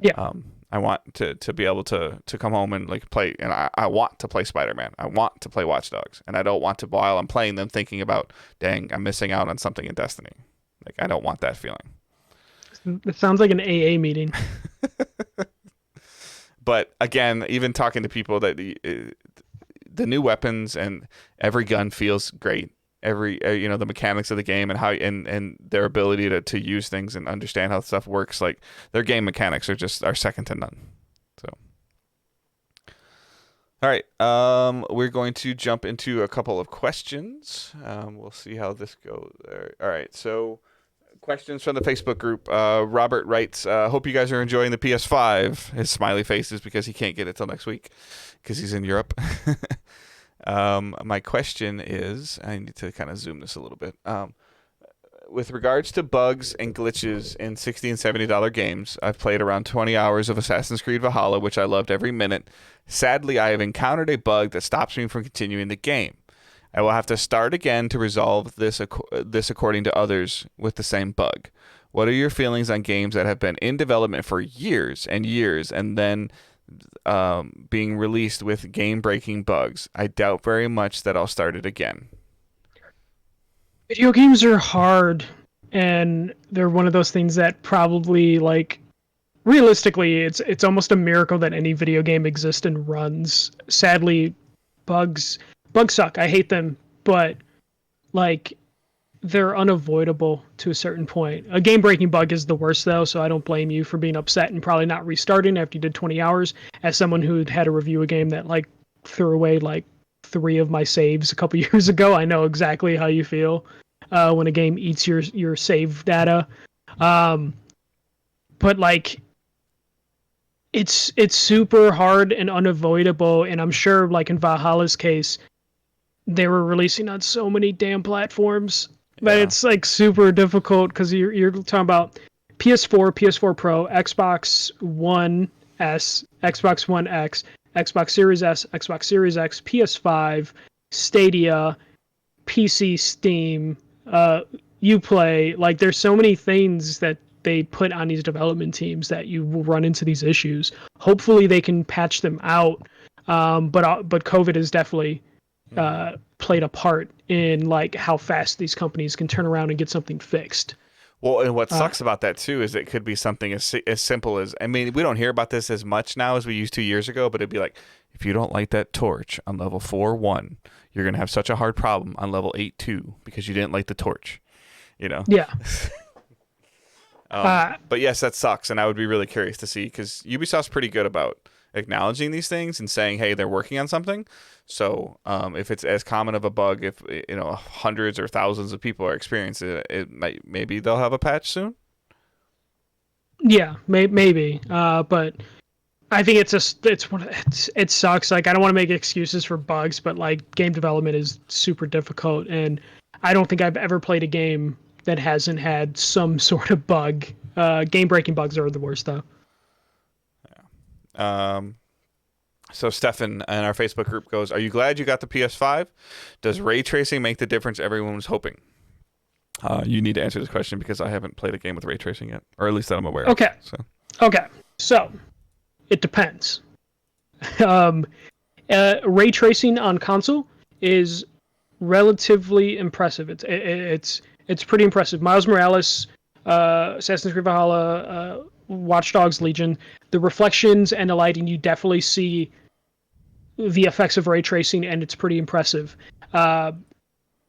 Yeah. I want to be able to come home and like play, and I want to play Spider-Man. I want to play Watch Dogs, and I don't want to, while I'm playing them, thinking about, dang, I'm missing out on something in Destiny. Like, I don't want that feeling. It sounds like an AA meeting. But again, even talking to people, that the new weapons and every gun feels great. Every the mechanics of the game and how and their ability to use things and understand how stuff works, like their game mechanics are second to none. So, all right, we're going to jump into a couple of questions. We'll see how this goes. All right, so questions from the Facebook group. Robert writes, "Hope you guys are enjoying the PS5." His smiley face is because he can't get it till next week because he's in Europe. My question is, I need to kind of zoom this a little bit. With regards to bugs and glitches in $60 and $70 games, I've played around 20 hours of Assassin's Creed Valhalla, which I loved every minute. Sadly, I have encountered a bug that stops me from continuing the game. I will have to start again to resolve this according to others with the same bug. What are your feelings on games that have been in development for years and years and then being released with game-breaking bugs? I doubt very much that I'll start it again. Video games are hard, and they're one of those things that probably, like, realistically, it's almost a miracle that any video game exists and runs. Sadly, bugs suck. I hate them, but like, they're unavoidable to a certain point. A game-breaking bug is the worst, though, so I don't blame you for being upset and probably not restarting after you did 20 hours. As someone who had to review a game that, like, threw away, like, 3 of my saves a couple years ago, I know exactly how you feel when a game eats your save data. But, like, it's super hard and unavoidable, and I'm sure like in Valhalla's case, they were releasing on so many damn platforms that Yeah. it's like super difficult because you're talking about PS4, PS4 Pro, Xbox One S, Xbox One X, Xbox Series S, Xbox Series X, PS5, Stadia, PC, Steam, Uplay. Like there's so many things that they put on these development teams that you will run into these issues. Hopefully they can patch them out. But COVID has definitely played a part in like how fast these companies can turn around and get something fixed. Well, and what sucks about that too is it could be something as simple as, I mean, we don't hear about this as much now as we used 2 years ago, but it'd be like, if you don't light that torch on level 4-1, you're gonna have such a hard problem on level 8-2 because you didn't light the torch. You know? Yeah. But yes, that sucks, and I would be really curious to see because Ubisoft's pretty good about acknowledging these things and saying, "Hey, they're working on something." So, if it's as common of a bug, if hundreds or thousands of people are experiencing it, maybe they'll have a patch soon. Yeah, maybe. But I think it sucks. Like I don't want to make excuses for bugs, but like game development is super difficult, and I don't think I've ever played a game that hasn't had some sort of bug. Game-breaking bugs are the worst, though. So Stefan in our Facebook group goes, "Are you glad you got the PS5? Does ray tracing make the difference everyone was hoping?" You need to answer this question because I haven't played a game with ray tracing yet, or at least that I'm aware of. Okay. So it depends. Ray tracing on console is relatively impressive. It's pretty impressive. Miles Morales, Assassin's Creed Valhalla, Watch Dogs Legion, the reflections and the lighting, you definitely see the effects of ray tracing, and it's pretty impressive.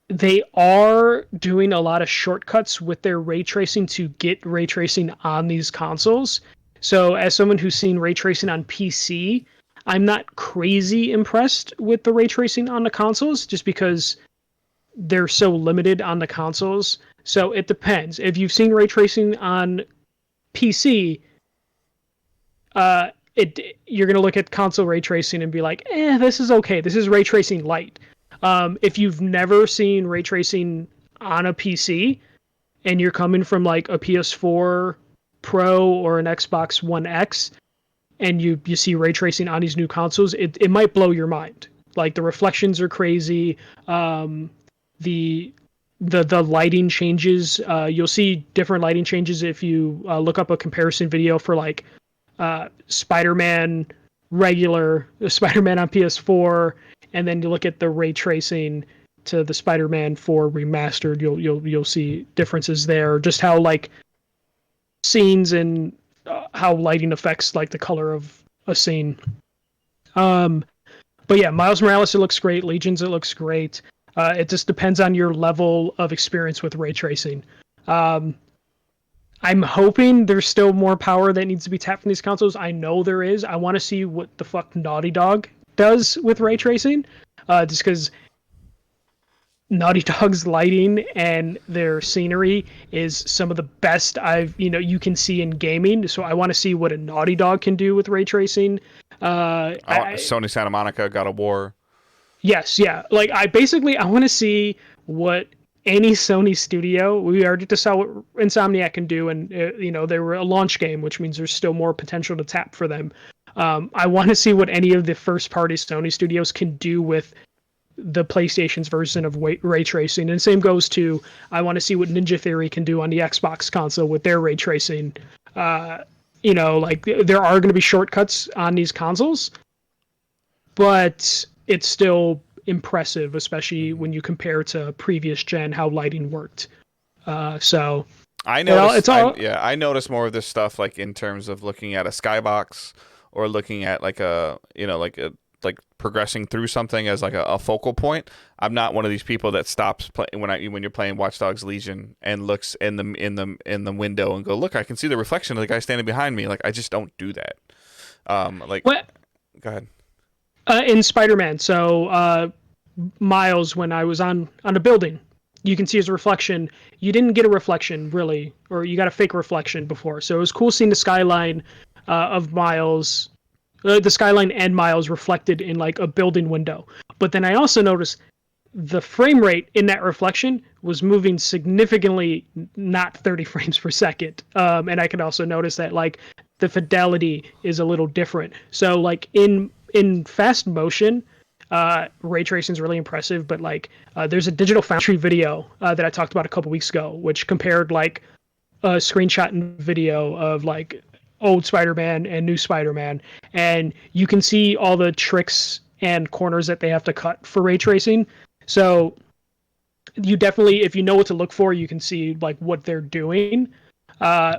They are doing a lot of shortcuts with their ray tracing to get ray tracing on these consoles. So as someone who's seen ray tracing on PC, I'm not crazy impressed with the ray tracing on the consoles just because they're so limited on the consoles. So it depends. If you've seen ray tracing on PC, you're going to look at console ray tracing and be like, this is okay. This is ray tracing light. If you've never seen ray tracing on a PC and you're coming from like a PS4 Pro or an Xbox One X and you see ray tracing on these new consoles, it might blow your mind. Like the reflections are crazy. The lighting changes. You'll see different lighting changes if you look up a comparison video for like Spider-Man regular, Spider-Man on PS4, and then you look at the ray tracing to the Spider-Man 4 remastered. You'll see differences there. Just how like scenes and how lighting affects like the color of a scene. But yeah, Miles Morales, it looks great. Legions, it looks great. It just depends on your level of experience with ray tracing. I'm hoping there's still more power that needs to be tapped from these consoles. I know there is. I want to see what the fuck Naughty Dog does with ray tracing. Just because Naughty Dog's lighting and their scenery is some of the best you can see in gaming. So I want to see what a Naughty Dog can do with ray tracing. Sony Santa Monica, God of War. Yes, yeah. Like I want to see what any Sony studio. We already just saw what Insomniac can do, and they were a launch game, which means there's still more potential to tap for them. I want to see what any of the first-party Sony studios can do with the PlayStation's version of ray tracing, and same goes to I want to see what Ninja Theory can do on the Xbox console with their ray tracing. Like there are going to be shortcuts on these consoles, but it's still impressive, especially when you compare to previous gen how lighting worked. So I noticed, I noticed more of this stuff like in terms of looking at a skybox or looking at like like progressing through something as like a focal point. I'm not one of these people that stops when you're playing Watch Dogs Legion and looks in the window and go, look, I can see the reflection of the guy standing behind me. Like I just don't do that. What? Go ahead. In Spider-Man, so Miles, when I was on a building, you can see his reflection. You didn't get a reflection really, or you got a fake reflection before. So it was cool seeing the skyline of Miles, the skyline and Miles reflected in like a building window. But then I also noticed the frame rate in that reflection was moving significantly not 30 frames per second. And I could also notice that like the fidelity is a little different. So like in fast motion, ray tracing is really impressive, but like there's a Digital Foundry video that I talked about a couple weeks ago, which compared like a screenshot and video of like old Spider-Man and new Spider-Man, and you can see all the tricks and corners that they have to cut for ray tracing. So you definitely, if you know what to look for, you can see like what they're doing,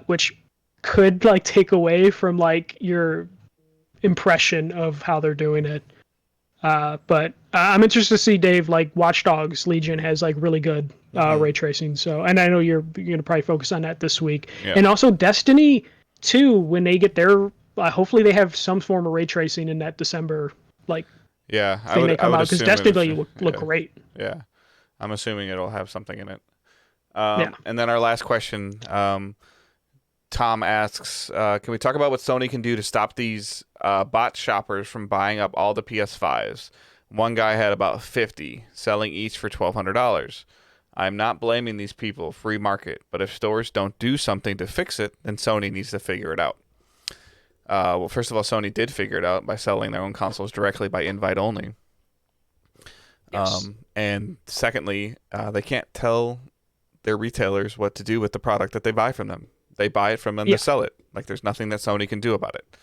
which could like take away from like your impression of how they're doing it. But I'm interested to see, Dave, like Watch Dogs Legion has like really good ray tracing. So, and I know you're going to probably focus on that this week. Yeah. And also Destiny 2, when they get their, hopefully they have some form of ray tracing in that December like thing they come out, because Destiny look great. Yeah, I'm assuming it'll have something in it. And then our last question, Tom asks, can we talk about what Sony can do to stop these bot shoppers from buying up all the PS5s? One guy had about 50, selling each for $1,200. I'm not blaming these people, free market, but if stores don't do something to fix it, then Sony needs to figure it out. Well, first of all, Sony did figure it out by selling their own consoles directly by invite only. Yes. And secondly, they can't tell their retailers what to do with the product that they buy from them. They buy it from them to sell it. Like, there's nothing that Sony can do about it.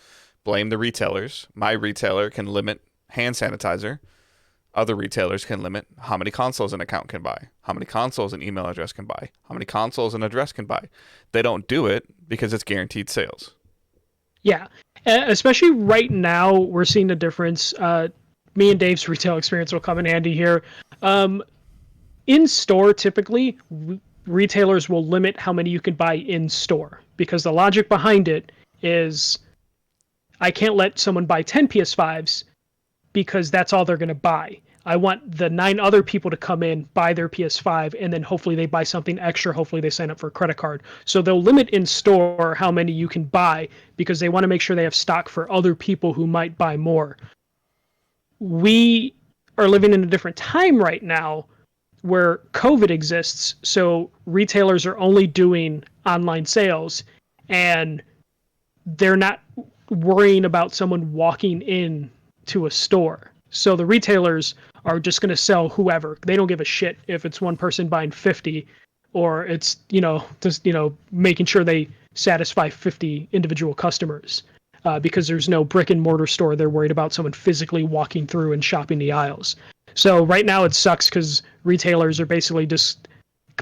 Blame the retailers. My retailer can limit hand sanitizer. Other retailers can limit how many consoles an account can buy, how many consoles an email address can buy, how many consoles an address can buy. They don't do it because it's guaranteed sales. Yeah, especially right now, we're seeing a difference. Me and Dave's retail experience will come in handy here. In store, typically, retailers will limit how many you can buy in store, because the logic behind it is I can't let someone buy 10 PS5s because that's all they're going to buy. I want the 9 other people to come in, buy their PS5, and then hopefully they buy something extra. Hopefully they sign up for a credit card. So they'll limit in store how many you can buy because they want to make sure they have stock for other people who might buy more. We are living in a different time right now where COVID exists. So retailers are only doing online sales, and they're not worrying about someone walking in to a store. So the retailers are just going to sell whoever. They don't give a shit if it's one person buying 50 or it's, just, making sure they satisfy 50 individual customers, because there's no brick and mortar store. They're worried about someone physically walking through and shopping the aisles. So right now it sucks because retailers are basically just,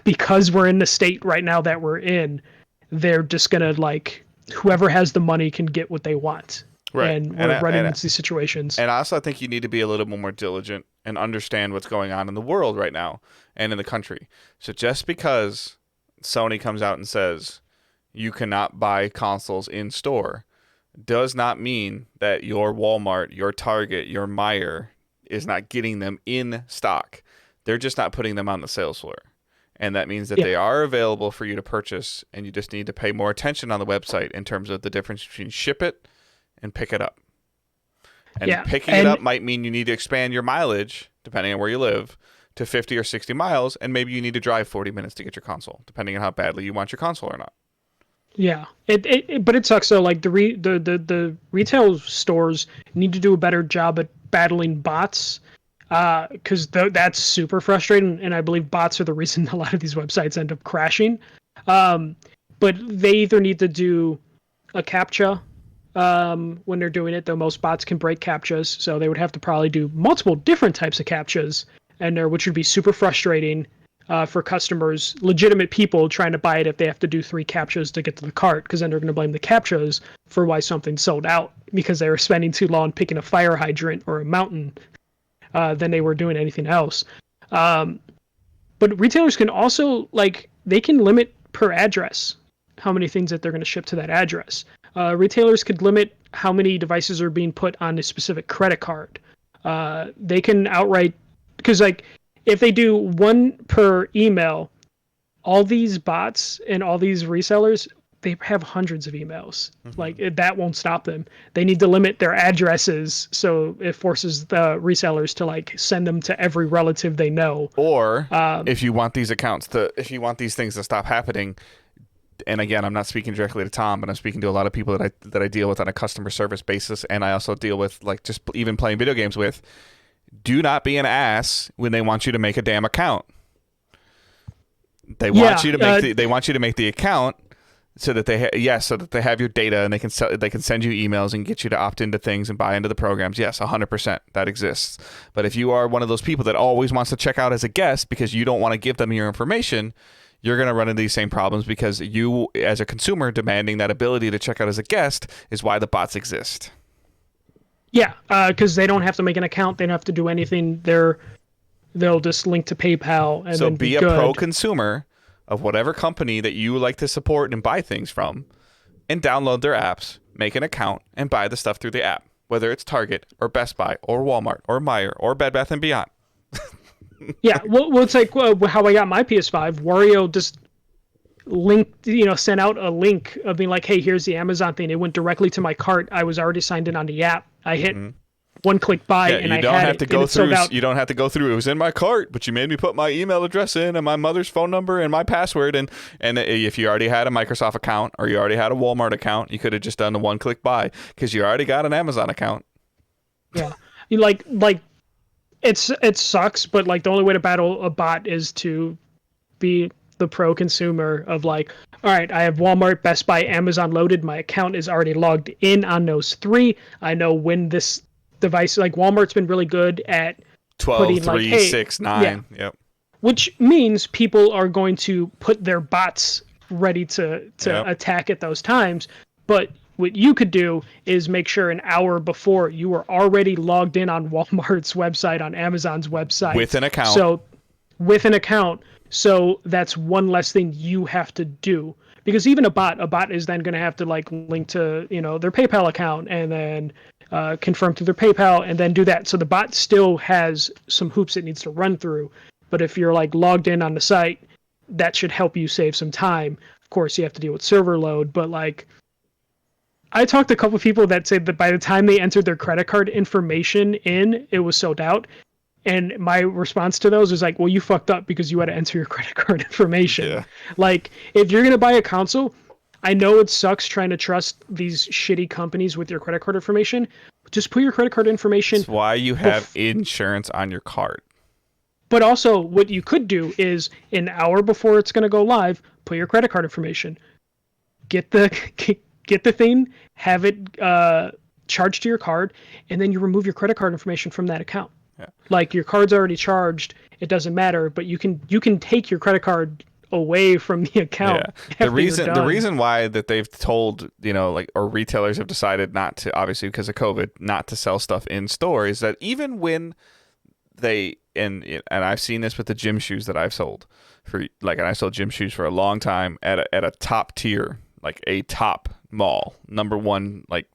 because we're in the state right now that we're in, they're just going to like, whoever has the money can get what they want. Right. And we're running into these situations. And also, I think you need to be a little bit more diligent and understand what's going on in the world right now and in the country. So just because Sony comes out and says you cannot buy consoles in store does not mean that your Walmart, your Target, your Meijer is not getting them in stock. They're just not putting them on the sales floor. And that means that they are available for you to purchase, and you just need to pay more attention on the website in terms of the difference between ship it and pick it up. And picking it up might mean you need to expand your mileage, depending on where you live, to 50 or 60 miles, and maybe you need to drive 40 minutes to get your console, depending on how badly you want your console or not. Yeah, but it sucks though. Like the retail stores need to do a better job at battling bots, because that's super frustrating. And I believe bots are the reason a lot of these websites end up crashing. But they either need to do a CAPTCHA when they're doing it, though most bots can break CAPTCHAs, so they would have to probably do multiple different types of CAPTCHAs, which would be super frustrating for customers, legitimate people trying to buy it if they have to do 3 CAPTCHAs to get to the cart, because then they're going to blame the CAPTCHAs for why something sold out, because they were spending too long picking a fire hydrant or a mountain than they were doing anything else. But retailers can also, they can limit per address how many things that they're going to ship to that address. Retailers could limit how many devices are being put on a specific credit card. They can outright, because if they do 1 per email, all these bots and all these resellers they have hundreds of emails. Like that won't stop them. They need to limit their addresses so it forces the resellers to like send them to every relative they know. Or if you want these things to stop happening, and again, I'm not speaking directly to Tom, but I'm speaking to a lot of people that I deal with on a customer service basis, and I also deal with like just even playing video games with. Do not be an ass when they want you to make a damn account. They want you to make the account so that they have your data and they can send you emails and get you to opt into things and buy into the programs. Yes, 100% that exists. But if you are one of those people that always wants to check out as a guest because you don't want to give them your information, you're going to run into these same problems because you, as a consumer, demanding that ability to check out as a guest is why the bots exist. Yeah, because they don't have to make an account. They don't have to do anything. They'll just link to PayPal and so then be a pro consumer of whatever company that you like to support and buy things from, and download their apps, make an account, and buy the stuff through the app, whether it's Target or Best Buy or Walmart or Meijer or Bed Bath & Beyond. Yeah, well, it's like how I got my PS5. Wario just sent out a link of being like, hey, here's the Amazon thing. It went directly to my cart. I was already signed in on the app. I hit one-click buy, and I had it. You don't have to go through. It was in my cart, but you made me put my email address in and my mother's phone number and my password. And if you already had a Microsoft account or you already had a Walmart account, you could have just done the one-click buy because you already got an Amazon account. Yeah, it sucks, but like the only way to battle a bot is to be the pro consumer of like, all right, I have Walmart, Best Buy, Amazon loaded. My account is already logged in on those three. I know when this device, like Walmart's been really good at 12, 3, 6, 9. Yeah. Yep. Which means people are going to put their bots ready to attack at those times. But what you could do is make sure an hour before you were already logged in on Walmart's website, on Amazon's website. With an account. So that's one less thing you have to do. Because even a bot is then going to have to like link to, their PayPal account and then confirm through their PayPal and then do that. So the bot still has some hoops it needs to run through. But if you're like logged in on the site, that should help you save some time. Of course, you have to deal with server load, but like I talked to a couple of people that said that by the time they entered their credit card information in, it was sold out. And my response to those is like, well, you fucked up because you had to enter your credit card information. Yeah. Like, if you're going to buy a console, I know it sucks trying to trust these shitty companies with your credit card information. Just put your credit card information. That's why you have insurance on your card. But also, what you could do is an hour before it's going to go live, put your credit card information. Get the thing, have it charged to your card, and then you remove your credit card information from that account. Yeah. Like your card's already charged, it doesn't matter, but you can take your credit card away from the account. Yeah. The reason why that they've told, or retailers have decided not to, obviously because of COVID, not to sell stuff in store is that even when they and I've seen this with the gym shoes that I've sold and I sold gym shoes for a long time at a top tier, like a top mall, number one, like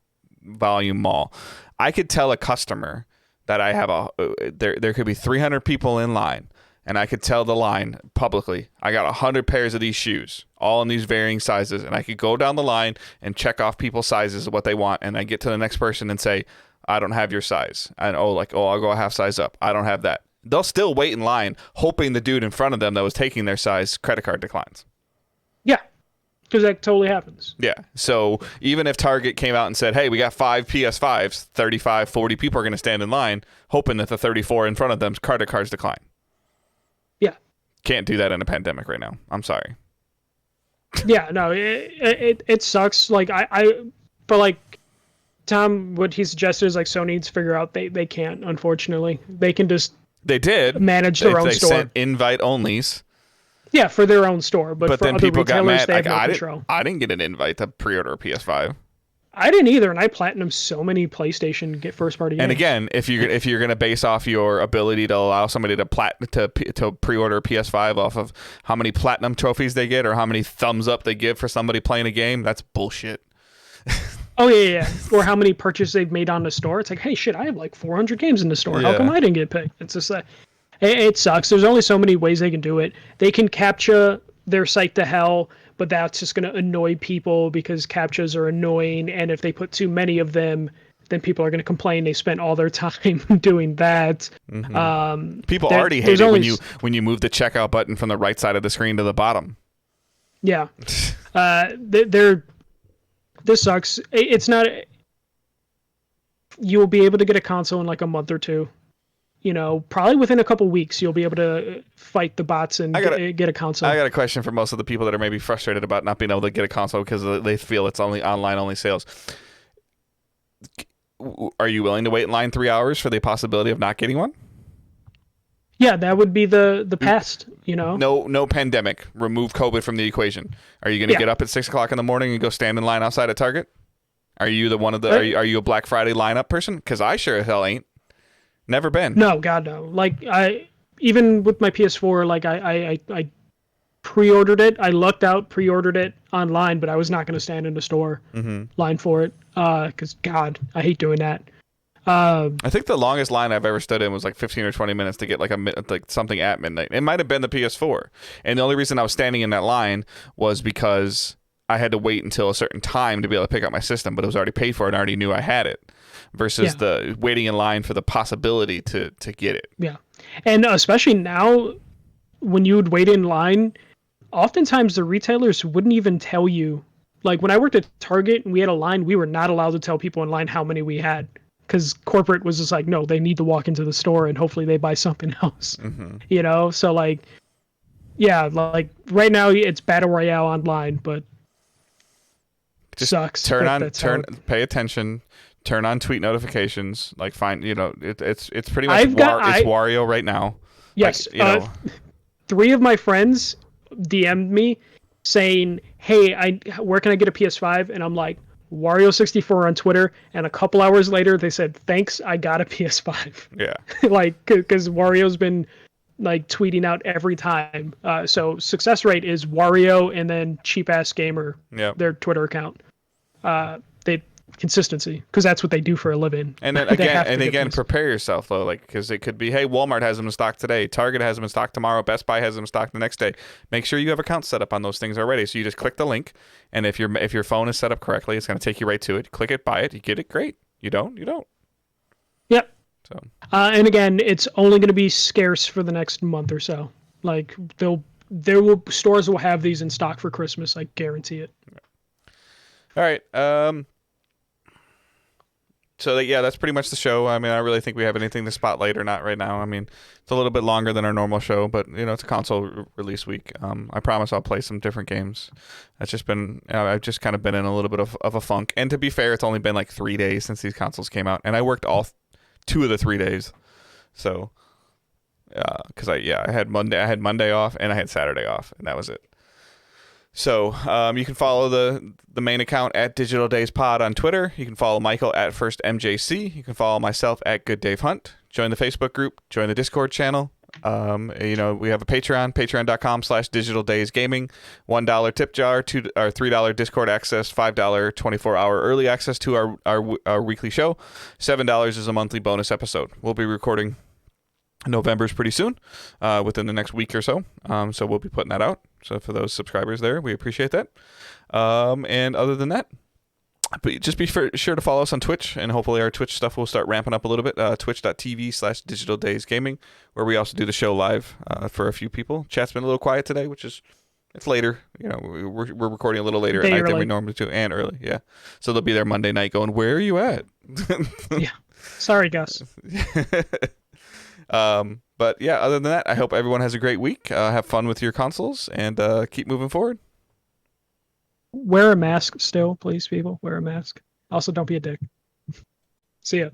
volume mall. I could tell a customer that I have there could be 300 people in line, and I could tell the line publicly, I got 100 pairs of these shoes, all in these varying sizes, and I could go down the line and check off people's sizes of what they want, and I get to the next person and say, I don't have your size, and I'll go a half size up, I don't have that. They'll still wait in line, hoping the dude in front of them that was taking their size credit card declines. Yeah. Because that totally happens. Yeah. So even if Target came out and said, hey, we got 5 PS5s, 35, 40 people are going to stand in line, hoping that the 34 in front of them's credit cards decline. Yeah. Can't do that in a pandemic right now. I'm sorry. Yeah, no, it sucks. Like, but like, Tom, what he suggested is like Sony needs to figure out they can't, unfortunately. They can just manage their own store. They sent invite onlys. Yeah, for their own store, but for then other people got retailers, mad. they have no control. I didn't get an invite to pre-order a PS5. I didn't either, and I platinumed so many PlayStation first-party games. And again, if you're going to base off your ability to allow somebody to pre-order a PS5 off of how many platinum trophies they get or how many thumbs up they give for somebody playing a game, that's bullshit. Oh yeah. Or how many purchases they've made on the store. It's like, hey, shit, I have like 400 games in the store. How come I didn't get picked? It's just like. It sucks. There's only so many ways they can do it. They can captcha their site to hell, but that's just going to annoy people because CAPTCHAs are annoying, and if they put too many of them, then people are going to complain they spent all their time doing that. Mm-hmm. People already hate it when you move the checkout button from the right side of the screen to the bottom. Yeah. This sucks. It's not... You'll be able to get a console in like a month or two. You know, probably within a couple weeks, you'll be able to fight the bots and get a console. I got a question for most of the people that are maybe frustrated about not being able to get a console because they feel it's only online-only sales. Are you willing to wait in line 3 hours for the possibility of not getting one? Yeah, that would be the past, you know? No pandemic. Remove COVID from the equation. Are you going to get up at 6 o'clock in the morning and go stand in line outside at Target? Are you are you a Black Friday lineup person? Because I sure as hell ain't. Never been. No, God no. Like even with my PS4, like I pre-ordered it. I lucked out, pre-ordered it online, but I was not going to stand in the store line for it. Because God, I hate doing that. I think the longest line I've ever stood in was like 15 or 20 minutes to get like something at midnight. It might have been the PS4, and the only reason I was standing in that line was because I had to wait until a certain time to be able to pick up my system, but it was already paid for and I already knew I had it. Versus the waiting in line for the possibility to get it. Yeah, and especially now, when you would wait in line, oftentimes the retailers wouldn't even tell you. Like when I worked at Target and we had a line, we were not allowed to tell people in line how many we had. Because corporate was just like, no, they need to walk into the store and hopefully they buy something else. You know, so like, yeah, like right now it's Battle Royale online, but just sucks. Pay attention, turn on tweet notifications, like it's pretty much it's Wario right now. Yes. Like, 3 of my friends DM'd me saying, hey, where can I get a PS5? And I'm like, Wario64 on Twitter, and a couple hours later they said, thanks, I got a PS5. Yeah. Like, because Wario's been like tweeting out every time. So success rate is Wario and then cheap ass gamer, their Twitter account. They consistency, because that's what they do for a living. And then again, prepare yourself though, like, because it could be, hey, Walmart has them in stock today, Target has them in stock tomorrow, Best Buy has them in stock the next day. Make sure you have accounts set up on those things already. So you just click the link, and if your phone is set up correctly, it's going to take you right to it. Click it, buy it, you get it, great. You don't. Yep. So. And again, it's only going to be scarce for the next month or so. Like stores will have these in stock for Christmas. I guarantee it. All right. So that's pretty much the show. I mean, I really think we have anything to spotlight or not right now. I mean, it's a little bit longer than our normal show, but it's a console release week. I promise I'll play some different games. That's just been I've just kind of been in a little bit of a funk. And to be fair, it's only been like 3 days since these consoles came out, and I worked all 2 of the 3 days. So, because I had Monday off and I had Saturday off, and that was it. So you can follow the main account at Digital Days Pod on Twitter. You can follow Michael at FirstMJC. You can follow myself at Good Dave Hunt. Join the Facebook group. Join the Discord channel. We have a Patreon, patreon.com/digitaldaysgaming. $1 tip jar, $3 Discord access, $5 24-hour early access to our weekly show. $7 is a monthly bonus episode. We'll be recording November's pretty soon, within the next week or so. So we'll be putting that out. So for those subscribers there, we appreciate that. And other than that, but just be sure to follow us on Twitch, and hopefully our Twitch stuff will start ramping up a little bit. Twitch.tv/digitaldaysgaming, where we also do the show live for a few people. Chat's been a little quiet today, it's later. We're recording a little later at night than we normally do, and early. Yeah. So they'll be there Monday night going, where are you at? Yeah. Sorry, Gus. But yeah, other than that, I hope everyone has a great week. Have fun with your consoles, and keep moving forward. Wear a mask still, please, people. Wear a mask. Also, don't be a dick. See ya.